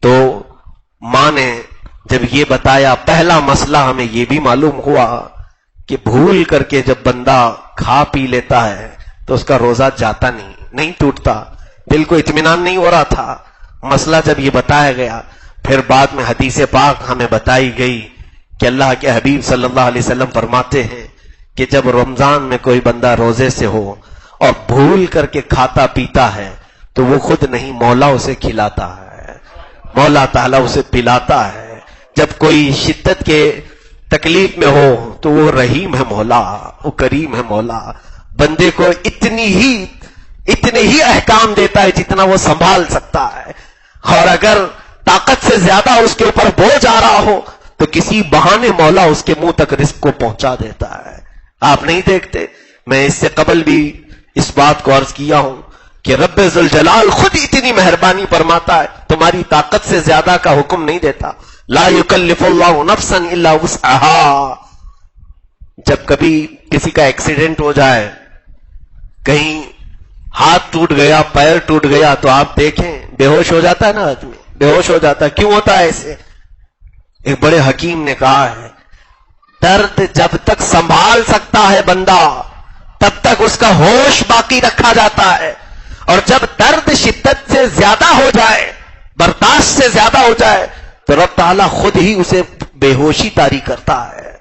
تو ماں نے جب یہ بتایا، پہلا مسئلہ ہمیں یہ بھی معلوم ہوا کہ بھول کر کے جب بندہ کھا پی لیتا ہے تو اس کا روزہ جاتا نہیں ٹوٹتا، دل کو اطمینان نہیں ہو رہا تھا۔ مسئلہ جب یہ بتایا گیا، پھر بعد میں حدیث پاک ہمیں بتائی گئی کہ اللہ کے حبیب صلی اللہ علیہ وسلم فرماتے ہیں کہ جب رمضان میں کوئی بندہ روزے سے ہو اور بھول کر کے کھاتا پیتا ہے تو وہ خود نہیں، مولا اسے کھلاتا ہے، مولا تعالیٰ اسے پلاتا ہے۔ جب کوئی شدت کے تکلیف میں ہو تو وہ رحیم ہے مولا، وہ کریم ہے مولا، بندے کو اتنے ہی احکام دیتا ہے جتنا وہ سنبھال سکتا ہے، اور اگر طاقت سے زیادہ اس کے اوپر بوجھ آ رہا ہو تو کسی بہانے مولا اس کے منہ تک رزق کو پہنچا دیتا ہے۔ آپ نہیں دیکھتے، میں اس سے قبل بھی اس بات کو عرض کیا ہوں کہ رب ذوالجلال خود اتنی مہربانی فرماتا ہے، تمہاری طاقت سے زیادہ کا حکم نہیں دیتا، لا یکلف اللہ نفسا الا وسعها۔ جب کبھی کسی کا ایکسیڈنٹ ہو جائے، کہیں ہاتھ ٹوٹ گیا، پیر ٹوٹ گیا، تو آپ دیکھیں بے ہوش ہو جاتا ہے نا آدمی، بے ہوش ہو جاتا ہے۔ کیوں ہوتا ہے ایسے؟ ایک بڑے حکیم نے کہا ہے، درد جب تک سنبھال سکتا ہے بندہ تب تک اس کا ہوش باقی رکھا جاتا ہے، اور جب درد شدت سے زیادہ ہو جائے، برداشت سے زیادہ ہو جائے، تو رب تعالیٰ خود ہی اسے بے ہوشی طاری کرتا ہے،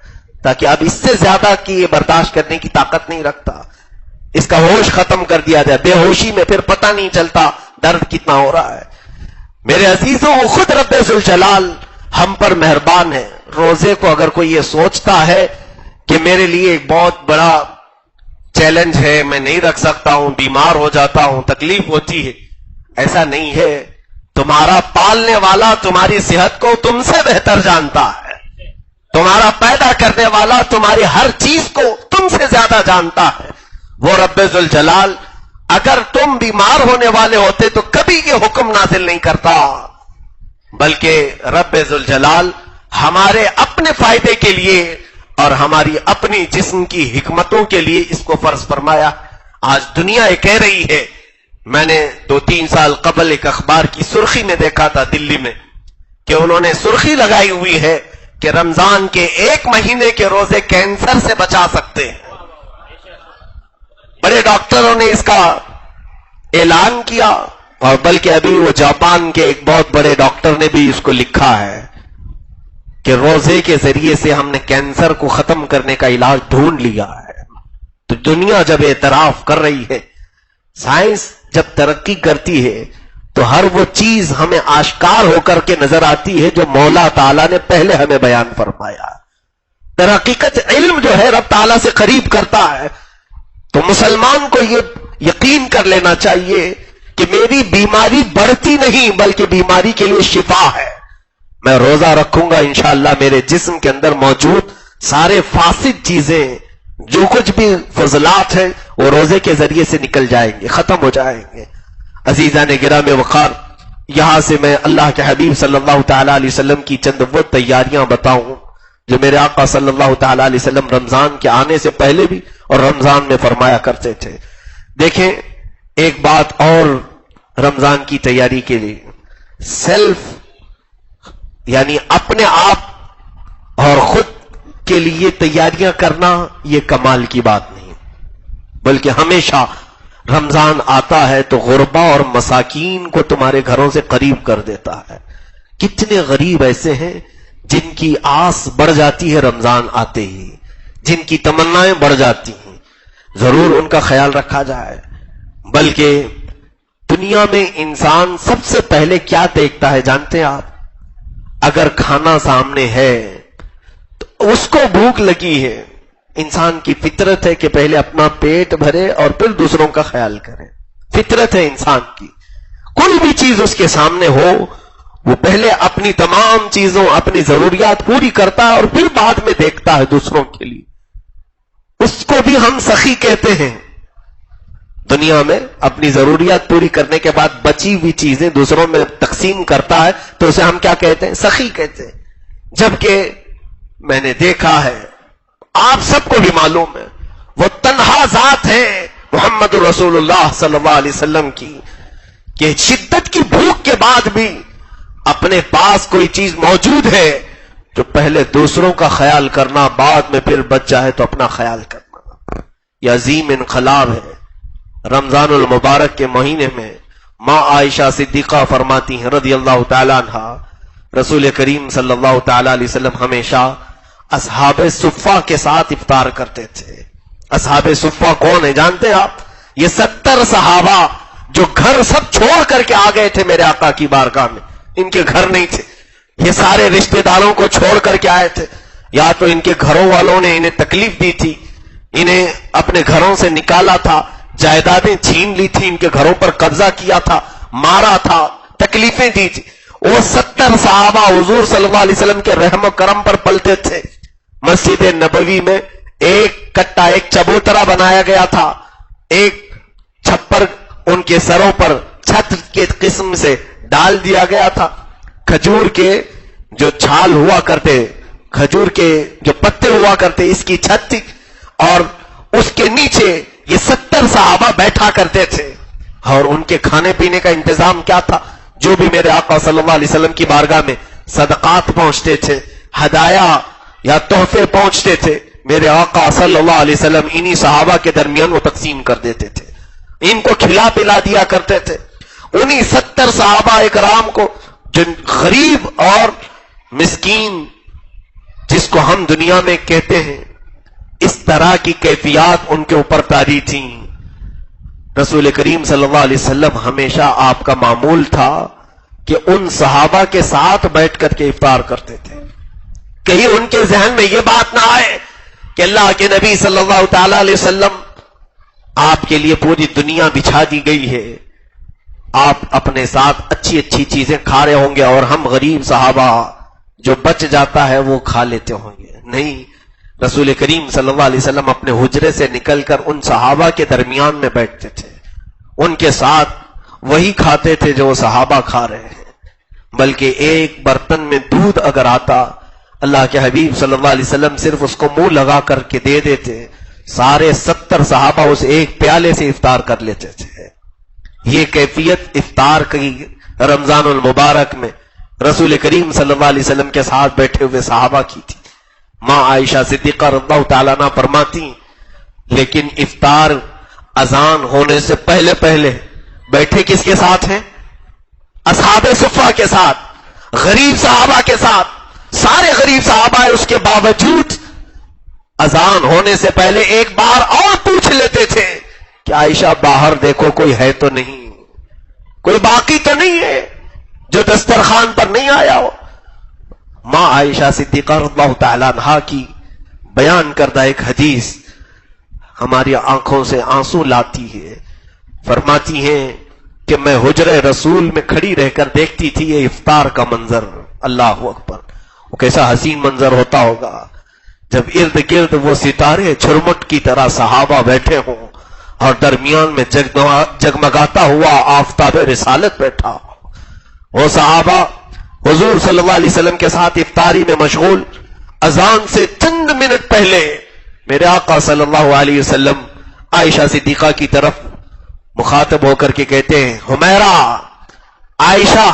تاکہ اب اس سے زیادہ کی یہ برداشت کرنے کی طاقت نہیں رکھتا، اس کا ہوش ختم کر دیا جائے۔ بے ہوشی میں پھر پتہ نہیں چلتا درد کتنا ہو رہا ہے۔ میرے عزیزوں، خود رب ذوالجلال ہم پر مہربان ہے۔ روزے کو اگر کوئی یہ سوچتا ہے کہ میرے لیے ایک بہت بڑا چیلنج ہے، میں نہیں رکھ سکتا ہوں، بیمار ہو جاتا ہوں، تکلیف ہوتی ہے، ایسا نہیں ہے۔ تمہارا پالنے والا تمہاری صحت کو تم سے بہتر جانتا ہے، تمہارا پیدا کرنے والا تمہاری ہر چیز کو تم سے زیادہ جانتا ہے۔ وہ رب ذوالجلال اگر تم بیمار ہونے والے ہوتے تو کبھی یہ حکم نازل نہیں کرتا، بلکہ رب ذوالجلال ہمارے اپنے فائدے کے لیے اور ہماری اپنی جسم کی حکمتوں کے لیے اس کو فرض فرمایا۔ آج دنیا یہ کہہ رہی ہے، میں نے 2-3 سال قبل ایک اخبار کی سرخی میں دیکھا تھا دلی میں، کہ انہوں نے سرخی لگائی ہوئی ہے کہ رمضان کے 1 مہینے کے روزے کینسر سے بچا سکتے ہیں۔ بڑے ڈاکٹروں نے اس کا اعلان کیا، اور بلکہ ابھی وہ جاپان کے ایک بہت بڑے ڈاکٹر نے بھی اس کو لکھا ہے کہ روزے کے ذریعے سے ہم نے کینسر کو ختم کرنے کا علاج ڈھونڈ لیا ہے۔ تو دنیا جب اعتراف کر رہی ہے، سائنس جب ترقی کرتی ہے، تو ہر وہ چیز ہمیں آشکار ہو کر کے نظر آتی ہے جو مولا تعالیٰ نے پہلے ہمیں بیان فرمایا۔ در حقیقت علم جو ہے رب تعالیٰ سے قریب کرتا ہے، تو مسلمان کو یہ یقین کر لینا چاہیے کہ میری بیماری بڑھتی نہیں بلکہ بیماری کے لیے شفا ہے۔ میں روزہ رکھوں گا، انشاءاللہ میرے جسم کے اندر موجود سارے فاسد چیزیں، جو کچھ بھی فضلات ہیں، وہ روزے کے ذریعے سے نکل جائیں گے، ختم ہو جائیں گے۔ عزیزان گرامی وقار، یہاں سے میں اللہ کے حبیب صلی اللہ تعالی علیہ وسلم کی چند وہ تیاریاں بتاؤں جو میرے آقا صلی اللہ تعالی علیہ وسلم رمضان کے آنے سے پہلے بھی اور رمضان میں فرمایا کرتے تھے۔ دیکھیں، ایک بات اور رمضان کی تیاری کے لیے، سیلف یعنی اپنے آپ اور خود کے لیے تیاریاں کرنا یہ کمال کی بات نہیں، بلکہ ہمیشہ رمضان آتا ہے تو غربا اور مساکین کو تمہارے گھروں سے قریب کر دیتا ہے۔ کتنے غریب ایسے ہیں جن کی آس بڑھ جاتی ہے رمضان آتے ہی، جن کی تمنائیں بڑھ جاتی ہیں، ضرور ان کا خیال رکھا جائے۔ بلکہ دنیا میں انسان سب سے پہلے کیا دیکھتا ہے جانتے ہیں آپ؟ اگر کھانا سامنے ہے تو اس کو بھوک لگی ہے، انسان کی فطرت ہے کہ پہلے اپنا پیٹ بھرے اور پھر دوسروں کا خیال کرے۔ فطرت ہے انسان کی، کوئی بھی چیز اس کے سامنے ہو وہ پہلے اپنی تمام چیزوں، اپنی ضروریات پوری کرتا ہے اور پھر بعد میں دیکھتا ہے دوسروں کے لیے۔ اس کو بھی ہم سخی کہتے ہیں۔ دنیا میں اپنی ضروریات پوری کرنے کے بعد بچی ہوئی چیزیں دوسروں میں تقسیم کرتا ہے تو اسے ہم کیا کہتے ہیں؟ سخی کہتے ہیں۔ جبکہ میں نے دیکھا ہے، آپ سب کو بھی معلوم ہے، وہ تنہا ذات ہے محمد رسول اللہ صلی اللہ علیہ وسلم کی، کہ شدت کی بھوک کے بعد بھی اپنے پاس کوئی چیز موجود ہے جو پہلے دوسروں کا خیال کرنا، بعد میں پھر بچ جائے تو اپنا خیال کرنا۔ یہ عظیم انقلاب ہے۔ رمضان المبارک کے مہینے میں ماں عائشہ صدیقہ فرماتی ہیں رضی اللہ تعالیٰ عنہا، رسول کریم صلی اللہ تعالیٰ علیہ وسلم ہمیشہ اصحاب صفہ کے ساتھ افطار کرتے تھے۔ اصحاب صفہ کون ہیں جانتے ہیں آپ؟ یہ 70 صحابہ جو گھر سب چھوڑ کر کے آ گئے تھے میرے آقا کی بارگاہ میں۔ ان کے گھر نہیں تھے، یہ سارے رشتہ داروں کو چھوڑ کر کے آئے تھے، یا تو ان کے گھروں والوں نے انہیں تکلیف دی تھی، انہیں اپنے گھروں سے نکالا تھا، جائیدادیں چھین لی تھی، ان کے گھروں پر قبضہ کیا تھا، مارا تھا، تکلیفیں دی تھی۔ وہ 70 صحابہ حضور صلی اللہ علیہ وسلم کے رحم و کرم پر پلتے تھے۔ مسجد نبوی میں ایک کٹا، ایک چبوترا بنایا گیا تھا، ایک چھپر ان کے سروں پر چھت کے قسم سے ڈال دیا گیا تھا۔ کھجور کے جو چھال ہوا کرتے، کھجور کے جو پتے ہوا کرتے، اس کی چھت تھی، اور اس کے نیچے یہ 70 صحابہ بیٹھا کرتے تھے۔ اور ان کے کھانے پینے کا انتظام کیا تھا؟ جو بھی میرے آقا صلی اللہ علیہ وسلم کی بارگاہ میں صدقات پہنچتے تھے، ہدایا یا تحفے پہنچتے تھے، میرے آقا صلی اللہ علیہ وسلم انہی صحابہ کے درمیان وہ تقسیم کر دیتے تھے، ان کو کھلا پلا دیا کرتے تھے۔ انہی 70 صحابہ اکرام کو، جن غریب اور مسکین جس کو ہم دنیا میں کہتے ہیں، اس طرح کی کیفیات ان کے اوپر طاری تھیں۔ رسول کریم صلی اللہ علیہ وسلم ہمیشہ آپ کا معمول تھا کہ ان صحابہ کے ساتھ بیٹھ کر کے افطار کرتے تھے۔ کہیں ان کے ذہن میں یہ بات نہ آئے کہ اللہ کے نبی صلی اللہ تعالی علیہ وسلم، آپ کے لیے پوری دنیا بچھا دی گئی ہے، آپ اپنے ساتھ اچھی اچھی چیزیں کھا رہے ہوں گے اور ہم غریب صحابہ جو بچ جاتا ہے وہ کھا لیتے ہوں گے۔ نہیں، رسول کریم صلی اللہ علیہ وسلم اپنے حجرے سے نکل کر ان صحابہ کے درمیان میں بیٹھتے تھے، ان کے ساتھ وہی کھاتے تھے جو وہ صحابہ کھا رہے ہیں۔ بلکہ ایک برتن میں دودھ اگر آتا، اللہ کے حبیب صلی اللہ علیہ وسلم صرف اس کو منہ لگا کر کے دے دیتے، سارے 70 صحابہ اس ایک پیالے سے افطار کر لیتے تھے۔ یہ کیفیت افطار کی رمضان المبارک میں رسول کریم صلی اللہ علیہ وسلم کے ساتھ بیٹھے ہوئے صحابہ کی تھی۔ ماں عائشہ صدیقہ رضی اللہ تعالیٰ عنہ فرماتی، لیکن افطار اذان ہونے سے پہلے پہلے بیٹھے کس کے ساتھ ہیں؟ اصحاب صفہ کے ساتھ، غریب صحابہ کے ساتھ۔ سارے غریب صحابہ اس کے باوجود اذان ہونے سے پہلے ایک بار اور پوچھ لیتے تھے کہ عائشہ باہر دیکھو کوئی ہے تو نہیں، کوئی باقی تو نہیں ہے جو دسترخوان پر نہیں آیا ہو۔ ماں عائشہ صدیقہ رضی اللہ تعالیٰ عنہا کی بیان کردہ ایک حدیث ہماری آنکھوں سے آنسو لاتی ہے۔ فرماتی ہیں کہ میں حجرے رسول میں کھڑی رہ کر دیکھتی تھی یہ افطار کا منظر، اللہ اکبر، وہ کیسا حسین منظر ہوتا ہوگا جب ارد گرد وہ ستارے چھرمٹ کی طرح صحابہ بیٹھے ہوں اور درمیان میں جگمگاتا ہوا آفتاب رسالت بیٹھا ہو۔ وہ صحابہ حضور صلی اللہ علیہ وسلم کے ساتھ افطاری میں مشغول، اذان سے چند منٹ پہلے میرے آقا صلی اللہ علیہ وسلم عائشہ صدیقہ کی طرف مخاطب ہو کر کے کہتے ہیں، حمیرہ، عائشہ،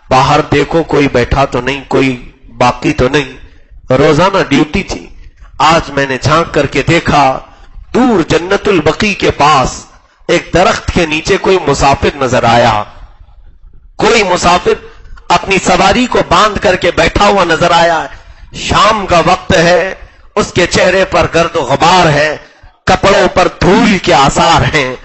باہر دیکھو کوئی بیٹھا تو نہیں، کوئی باقی تو نہیں۔ روزانہ ڈیوٹی تھی، آج میں نے جھانک کر کے دیکھا دور جنت البقیع کے پاس ایک درخت کے نیچے کوئی مسافر نظر آیا، کوئی مسافر اپنی سواری کو باندھ کر کے بیٹھا ہوا نظر آیا ہے۔ شام کا وقت ہے، اس کے چہرے پر گرد و غبار ہے، کپڑوں پر دھول کے آثار ہیں۔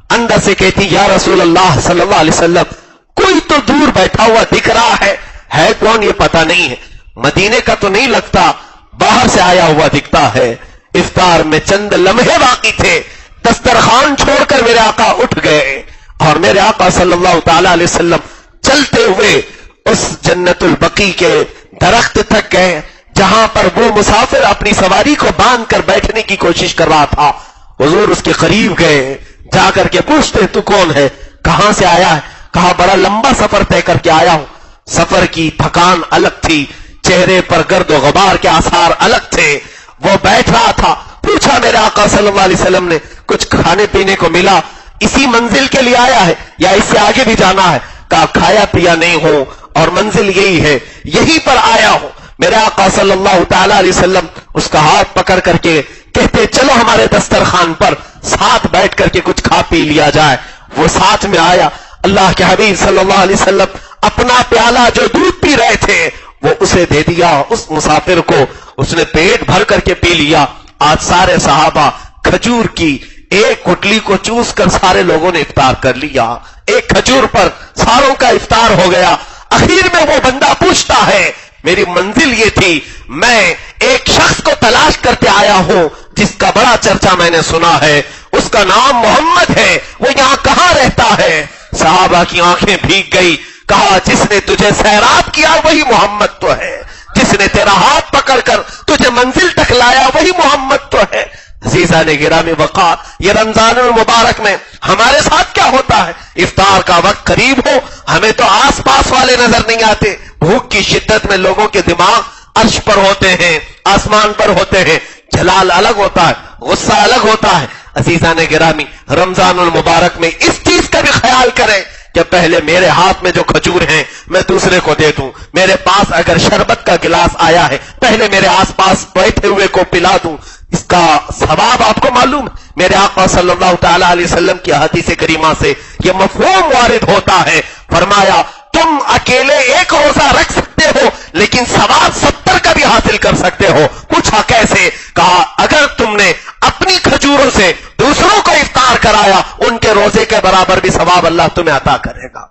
اندر سے کہتی یا رسول اللہ صلی اللہ علیہ وسلم کوئی تو دور بیٹھا ہوا دکھ رہا ہے کون یہ پتہ نہیں ہے، مدینے کا تو نہیں لگتا، باہر سے آیا ہوا دکھتا ہے۔ افطار میں چند لمحے باقی تھے، دسترخوان چھوڑ کر میرے آقا اٹھ گئے اور میرے آقا صلی اللہ تعالی علیہ وسلم چلتے ہوئے اس جنت البقیع کے درخت تک گئے جہاں پر وہ مسافر اپنی سواری کو باندھ کر بیٹھنے کی کوشش کر رہا تھا۔ حضور اس کے قریب گئے، جا کر کے پوچھتے تو کون ہے، کہاں سے آیا ہے؟ کہا بڑا لمبا سفر طے کر کے آیا ہوں۔ سفر کی تھکان الگ تھی، چہرے پر گرد و غبار کے آثار الگ تھے۔ وہ بیٹھ رہا تھا، پوچھا میرے آقا صلی اللہ علیہ وسلم نے کچھ کھانے پینے کو ملا؟ اسی منزل کے لیے آیا ہے یا اس سے آگے بھی جانا ہے؟ کہا کھایا پیا نہیں ہوں اور منزل یہی ہے، یہی پر آیا ہوں۔ میرے آقا صلی اللہ تعالی علیہ وسلم اس کا ہاتھ پکڑ کر کے کہتے چلو ہمارے دسترخوان پر ساتھ بیٹھ کر کے کچھ کھا پی لیا جائے۔ وہ ساتھ میں آیا، اللہ کے حبیب صلی اللہ علیہ وسلم اپنا پیالہ جو دودھ پی رہے تھے وہ اسے دے دیا، اس مسافر کو، اس نے پیٹ بھر کر کے پی لیا۔ آج سارے صحابہ کھجور کی ایک گٹلی کو چوس کر سارے لوگوں نے افطار کر لیا، ایک کھجور پر ساروں کا افطار ہو گیا۔ اخیر میں وہ بندہ پوچھتا ہے میری منزل یہ تھی، میں ایک شخص کو تلاش کرتے آیا ہوں جس کا بڑا چرچا میں نے سنا ہے، اس کا نام محمد ہے، وہ یہاں کہاں رہتا ہے؟ صحابہ کی آنکھیں بھیگ گئی۔ کہا جس نے تجھے سیراب کیا وہی محمد تو ہے، جس نے تیرا ہاتھ پکڑ کر تجھے منزل تک لایا وہی محمد تو ہے۔ عزیزان گرامی وقار، یہ رمضان المبارک میں ہمارے ساتھ کیا ہوتا ہے؟ افطار کا وقت قریب ہو، ہمیں تو آس پاس والے نظر نہیں آتے، بھوک کی شدت میں لوگوں کے دماغ عرش پر ہوتے ہیں، آسمان پر ہوتے ہیں، جلال الگ ہوتا ہے، غصہ الگ ہوتا ہے۔ عزیزان گرامی، رمضان المبارک میں اس چیز کا بھی خیال کریں کہ پہلے میرے ہاتھ میں جو کھجور ہیں میں دوسرے کو دے دوں، میرے پاس اگر شربت کا گلاس آیا ہے پہلے میرے آس پاس بیٹھے ہوئے کو پلا دوں۔ اس کا ثواب آپ کو معلوم ہے، میرے آقا صلی اللہ تعالی علیہ وسلم کی حدیث کریمہ سے یہ مفہوم وارد ہوتا ہے۔ فرمایا تم اکیلے ایک روزہ رکھ سکتے ہو لیکن ثواب 70 کا بھی حاصل کر سکتے ہو۔ پوچھا کیسے؟ کہا اگر تم نے اپنی کھجوروں سے دوسروں کو افطار کرایا ان کے روزے کے برابر بھی ثواب اللہ تمہیں عطا کرے گا۔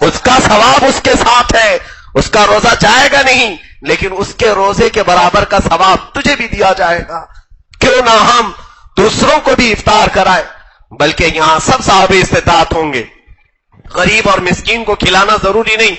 اس کا ثواب اس کے ساتھ ہے، اس کا روزہ جائے گا نہیں لیکن اس کے روزے کے برابر کا ثواب تجھے بھی دیا جائے گا۔ کیوں نہ ہم دوسروں کو بھی افطار کرائے، بلکہ یہاں سب صاحب استطاعت ہوں گے، غریب اور مسکین کو کھلانا ضروری نہیں،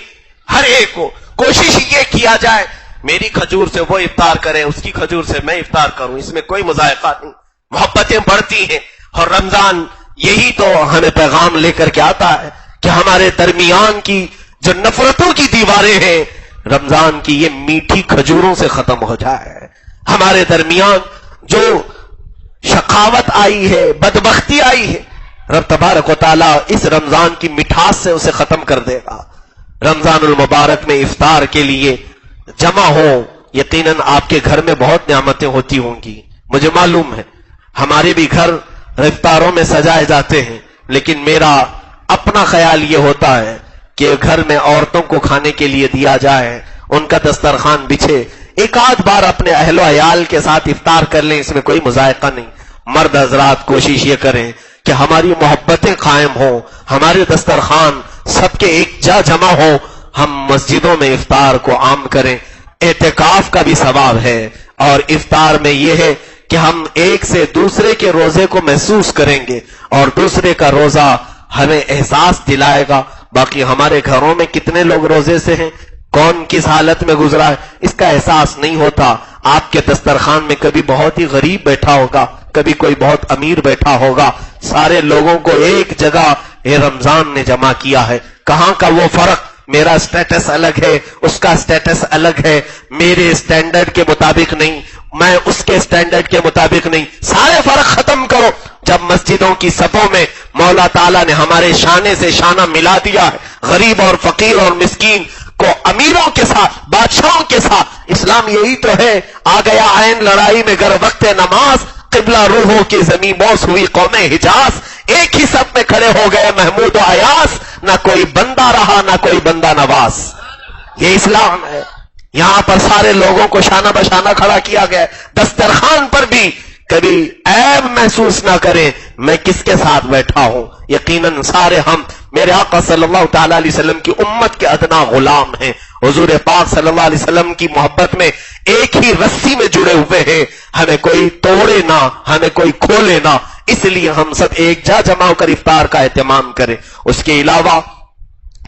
ہر ایک کو کوشش یہ کیا جائے میری کھجور سے وہ افطار کرے، اس کی کھجور سے میں افطار کروں، اس میں کوئی مذائقہ نہیں، محبتیں بڑھتی ہیں۔ اور رمضان یہی تو ہمیں پیغام لے کر کے آتا ہے کہ ہمارے درمیان کی جو نفرتوں کی دیواریں ہیں رمضان کی یہ میٹھی کھجوروں سے ختم ہو جائے، ہمارے درمیان جو شقاوت آئی ہے، بدبختی آئی ہے، رب تبارک و تعالی اس رمضان کی مٹھاس سے اسے ختم کر دے گا۔ رمضان المبارک میں افطار کے لیے جمع ہو، یقیناً آپ کے گھر میں بہت نعمتیں ہوتی ہوں گی، مجھے معلوم ہے ہمارے بھی گھر افطاروں میں سجائے جاتے ہیں، لیکن میرا اپنا خیال یہ ہوتا ہے کہ گھر میں عورتوں کو کھانے کے لیے دیا جائے، ان کا دسترخوان بچھے، ایک آدھ بار اپنے اہل و عیال کے ساتھ افطار کر لیں، اس میں کوئی مذائقہ نہیں۔ مرد حضرات کوشش یہ کریں کہ ہماری محبتیں قائم ہوں، ہمارے دسترخوان سب کے ایک جا جمع ہو، ہم مسجدوں میں افطار کو عام کریں۔ اعتکاف کا بھی ثواب ہے اور افطار میں یہ ہے کہ ہم ایک سے دوسرے کے روزے کو محسوس کریں گے اور دوسرے کا روزہ ہمیں احساس دلائے گا۔ باقی ہمارے گھروں میں کتنے لوگ روزے سے ہیں، کون کس حالت میں گزرا ہے اس کا احساس نہیں ہوتا۔ آپ کے دسترخوان میں کبھی بہت ہی غریب بیٹھا ہوگا، کبھی کوئی بہت امیر بیٹھا ہوگا، سارے لوگوں کو ایک جگہ یہ رمضان نے جمع کیا ہے۔ کہاں کا وہ فرق، میرا سٹیٹس الگ ہے، اس کا سٹیٹس الگ ہے، میرے سٹینڈرڈ کے مطابق نہیں، میں اس کے سٹینڈرڈ کے مطابق نہیں، سارے فرق ختم کرو۔ جب مسجدوں کی صفوں میں مولا تعالیٰ نے ہمارے شانے سے شانہ ملا دیا ہے، غریب اور فقیر اور مسکین کو امیروں کے ساتھ، بادشاہوں کے ساتھ، اسلام یہی تو ہے۔ آ گیا عین لڑائی میں گر وقت نماز، قبلہ روحوں کی زمین بوس ہوئی قوم حجاز، ایک ہی صف میں کھڑے ہو گئے محمود و ایاس، نہ کوئی بندہ رہا نہ کوئی بندہ نواز۔ یہ اسلام ہے، یہاں پر سارے لوگوں کو شانہ بشانہ کھڑا کیا گیا، دسترخوان پر بھی کبھی عیب محسوس نہ کریں میں کس کے ساتھ بیٹھا ہوں، یقیناً سارے ہم میرے آقا صلی اللہ تعالی علیہ وسلم کی امت کے ادنا غلام ہیں، حضور پاک صلی اللہ علیہ وسلم کی محبت میں ایک ہی رسی میں جڑے ہوئے ہیں، ہمیں کوئی توڑے نہ، ہمیں کوئی کھولے نہ، اس لیے ہم سب ایک جا جمع ہو کر افطار کا اہتمام کریں۔ اس کے علاوہ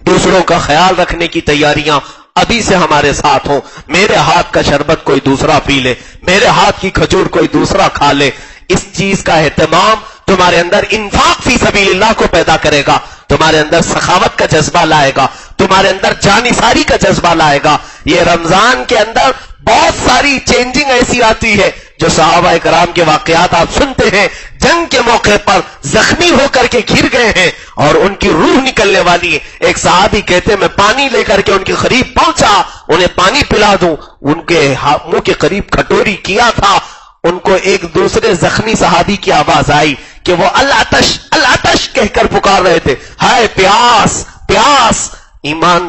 دوسروں کا خیال رکھنے کی تیاریاں ابھی سے ہمارے ساتھ ہوں، میرے ہاتھ کا شربت کوئی دوسرا پی لے، میرے ہاتھ کی کھجور کوئی دوسرا کھا لے، اس چیز کا اہتمام تمہارے اندر انفاق فی سبیل اللہ کو پیدا کرے گا، تمہارے اندر سخاوت کا جذبہ لائے گا، تمہارے اندر جانثاری کا جذبہ لائے گا۔ یہ رمضان کے اندر بہت ساری چینجنگ ایسی آتی ہے جو صحابہ کرام کے واقعات آپ سنتے ہیں، جنگ کے موقع پر زخمی ہو کر کے گر گئے ہیں اور ان کی روح نکلنے والی ہے۔ ایک صحابی کہتے میں پانی لے کر کے ان کے قریب پہنچا، انہیں پانی پلا دوں، ان کے منہ کے قریب کھٹوری کیا تھا، ان کو ایک دوسرے زخمی صحابی کی آواز آئی کہ وہ العطش العطش کہہ کر پکار رہے تھے، ہائے پیاس پیاس۔ ایمان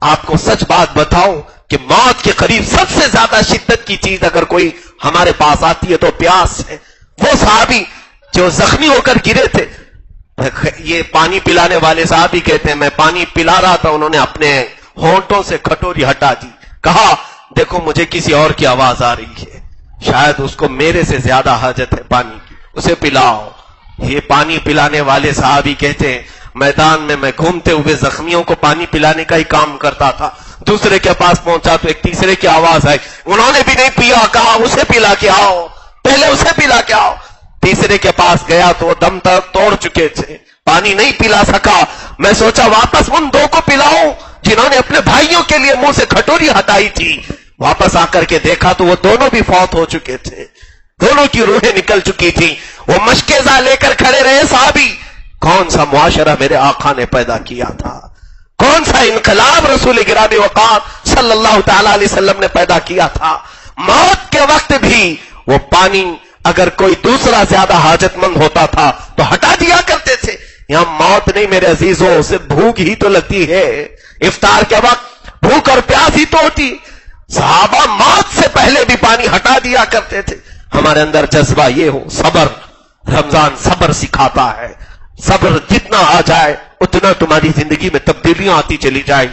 آپ کو سچ بات بتاؤں کہ موت کے قریب سب سے زیادہ شدت کی چیز اگر کوئی ہمارے پاس آتی ہے تو پیاس ہے۔ وہ صحابی جو زخمی ہو کر گرے تھے، یہ پانی پلانے والے صحابی کہتے ہیں میں پانی پلا رہا تھا، انہوں نے اپنے ہونٹوں سے کھٹوری ہٹا دی، کہا دیکھو مجھے کسی اور کی آواز آ رہی ہے، شاید اس کو میرے سے زیادہ حاجت ہے پانی کی، اسے پلاؤ۔ یہ پانی پلانے والے صحابی کہتے ہیں میدان میں گھومتے ہوئے زخمیوں کو پانی پلانے کا ہی کام کرتا تھا، دوسرے کے پاس پہنچا تو ایک تیسرے کی آواز آئی، انہوں نے بھی نہیں پیا، کہا اسے پلا کے آؤ، پہلے اسے پلا کے آؤ۔ تیسرے کے پاس گیا تو وہ دم توڑ چکے تھے، پانی نہیں پلا سکا، میں سوچا واپس ان دو کو پلاؤں جنہوں نے اپنے بھائیوں کے لیے منہ سے کھٹوری ہٹائی تھی، واپس آ کر کے دیکھا تو وہ دونوں بھی فوت ہو چکے تھے، دونوں کی روحیں نکل چکی تھی۔ وہ مشکیزہ لے کر کھڑے رہے صحابی، کون سا معاشرہ میرے آقا نے پیدا کیا تھا، کون سا انقلاب رسول گرامی وقات صلی اللہ تعالی علیہ وسلم نے پیدا کیا تھا۔ موت کے وقت بھی وہ پانی اگر کوئی دوسرا زیادہ حاجت مند ہوتا تھا تو ہٹا دیا کرتے تھے۔ یہاں موت نہیں میرے عزیزوں، اسے بھوک ہی تو لگتی ہے، افطار کے وقت بھوک اور پیاس ہی تو ہوتی۔ صحابہ موت سے پہلے بھی پانی ہٹا دیا کرتے تھے۔ ہمارے اندر جذبہ یہ ہو، صبر، رمضان صبر سکھاتا ہے، صبر جتنا آ جائے اتنا تمہاری زندگی میں تبدیلیاں آتی چلی جائیں۔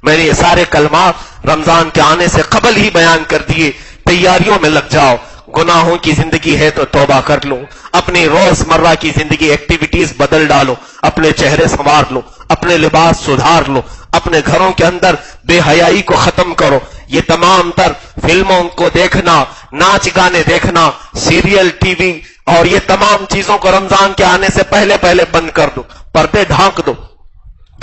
میں نے یہ سارے کلمات رمضان کے آنے سے قبل ہی بیان کر دیے، تیاریوں میں لگ جاؤ۔ گناہوں کی زندگی ہے تو توبہ کر لو، اپنی روز مرہ کی زندگی ایکٹیویٹیز بدل ڈالو، اپنے چہرے سنوار لو، اپنے لباس سدھار لو، اپنے گھروں کے اندر بے حیائی کو ختم کرو۔ یہ تمام تر فلموں کو دیکھنا، ناچ گانے دیکھنا، سیریل، ٹی وی اور یہ تمام چیزوں کو رمضان کے آنے سے پہلے بند کر دو، پردے ڈھانک دو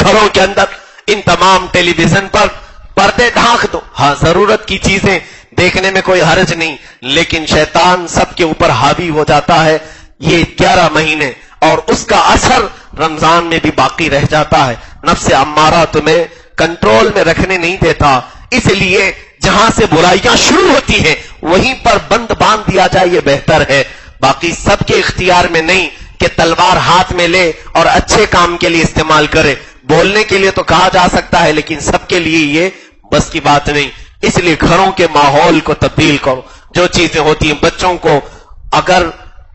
گھروں کے اندر، ان تمام ٹیلی ویژن پر پردے ڈھانک دو۔ ہاں ضرورت کی چیزیں دیکھنے میں کوئی حرج نہیں، لیکن شیطان سب کے اوپر حاوی ہو جاتا ہے۔ یہ 11 مہینے اور اس کا اثر رمضان میں بھی باقی رہ جاتا ہے۔ نفس امارہ تمہیں کنٹرول میں رکھنے نہیں دیتا، اس لیے جہاں سے برائیاں شروع ہوتی ہیں وہیں پر بند باندھ دیا جائے، یہ بہتر ہے۔ باقی سب کے اختیار میں نہیں کہ تلوار ہاتھ میں لے اور اچھے کام کے لیے استعمال کرے۔ بولنے کے لیے تو کہا جا سکتا ہے لیکن سب کے لیے یہ بس کی بات نہیں۔ اس لیے گھروں کے ماحول کو تبدیل کرو۔ جو چیزیں ہوتی ہیں بچوں کو، اگر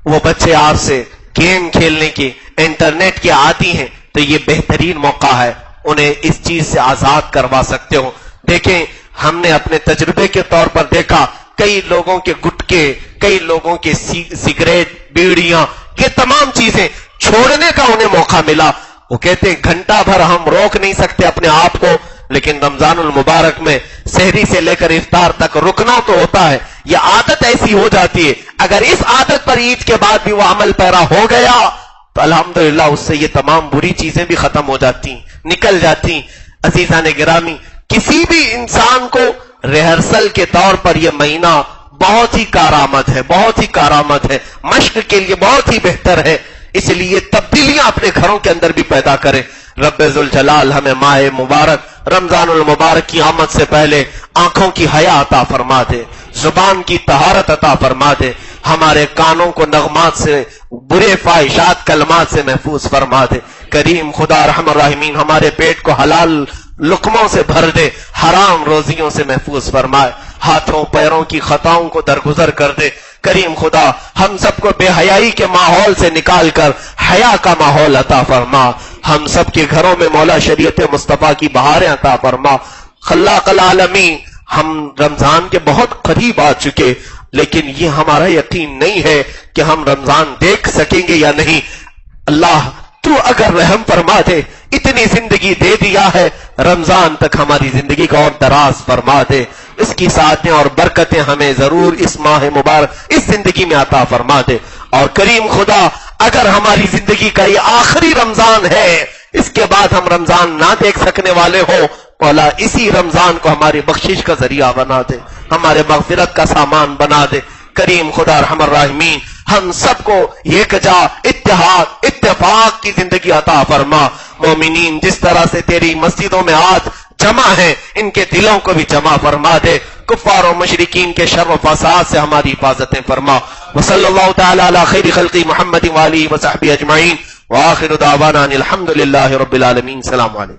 وہ بچے آپ سے گیم کھیلنے کی، انٹرنیٹ کے عادی ہیں تو یہ بہترین موقع ہے، انہیں اس چیز سے آزاد کروا سکتے ہو۔ دیکھیں ہم نے اپنے تجربے کے طور پر دیکھا، کئی لوگوں کے گٹکے، کئی لوگوں کے سگریٹ، بیڑیاں، یہ تمام چیزیں چھوڑنے کا انہیں موقع ملا۔ وہ کہتے ہیں گھنٹہ بھر ہم روک نہیں سکتے اپنے آپ کو، لیکن رمضان المبارک میں سحری سے لے کر افطار تک رکنا تو ہوتا ہے۔ یہ عادت ایسی ہو جاتی ہے، اگر اس عادت پر عید کے بعد بھی وہ عمل پیرا ہو گیا تو الحمدللہ اس سے یہ تمام بری چیزیں بھی ختم ہو جاتی، نکل جاتی۔ عزیزان گرامی، کسی بھی انسان کو ریہرسل کے طور پر یہ مہینہ بہت ہی کارآمد ہے، بہت ہی کارآمد ہے، مشق کے لیے بہت ہی بہتر ہے۔ اس لیے تبدیلیاں اپنے گھروں کے اندر بھی پیدا کریں۔ رب ذوالجلال ہمیں ماہ مبارک رمضان المبارک کی آمد سے پہلے آنکھوں کی حیا عطا فرما دے، زبان کی طہارت عطا فرما دے، ہمارے کانوں کو نغمات سے، برے فاحشات کلمات سے محفوظ فرما دے۔ کریم خدا رحم الراحمین ہمارے پیٹ کو حلال لقموں سے بھر دے، حرام روزیوں سے محفوظ فرمائے، ہاتھوں پیروں کی خطاؤں کو درگزر کر دے۔ کریم خدا ہم سب کو بے حیائی کے ماحول سے نکال کر حیا کا ماحول عطا فرما، ہم سب کے گھروں میں مولا شریعت مصطفیٰ کی بہاریں عطا فرما۔ خلاق العالمین، ہم رمضان کے بہت قریب آ چکے، لیکن یہ ہمارا یقین نہیں ہے کہ ہم رمضان دیکھ سکیں گے یا نہیں۔ اللہ تو اگر رحم فرما دے، اتنی زندگی دے دیا ہے، رمضان تک ہماری زندگی کا اور دراز فرما دے، اس کی سعادتیں اور برکتیں ہمیں ضرور اس ماہ مبارک اس زندگی میں عطا فرما دے۔ اور کریم خدا اگر ہماری زندگی کا یہ آخری رمضان ہے، اس کے بعد ہم رمضان نہ دیکھ سکنے والے ہوں، مولا اسی رمضان کو ہماری بخشش کا ذریعہ بنا دے، ہمارے مغفرت کا سامان بنا دے۔ کریم خدا ارحم الراحمین، ہم سب کو یکجا اتحاد اتفاق کی زندگی عطا فرما۔ مومنین جس طرح سے تیری مسجدوں میں آج جمع ہیں، ان کے دلوں کو بھی جمع فرما دے، کفار و مشرکین کے شر و فساد سے ہماری حفاظتیں فرما۔ وصلی اللہ تعالی علی خیر خلق محمد وآلہ وصحبہ اجمعین، وآخر دعوانا ان الحمد للہ رب العالمین۔ السلام علیکم۔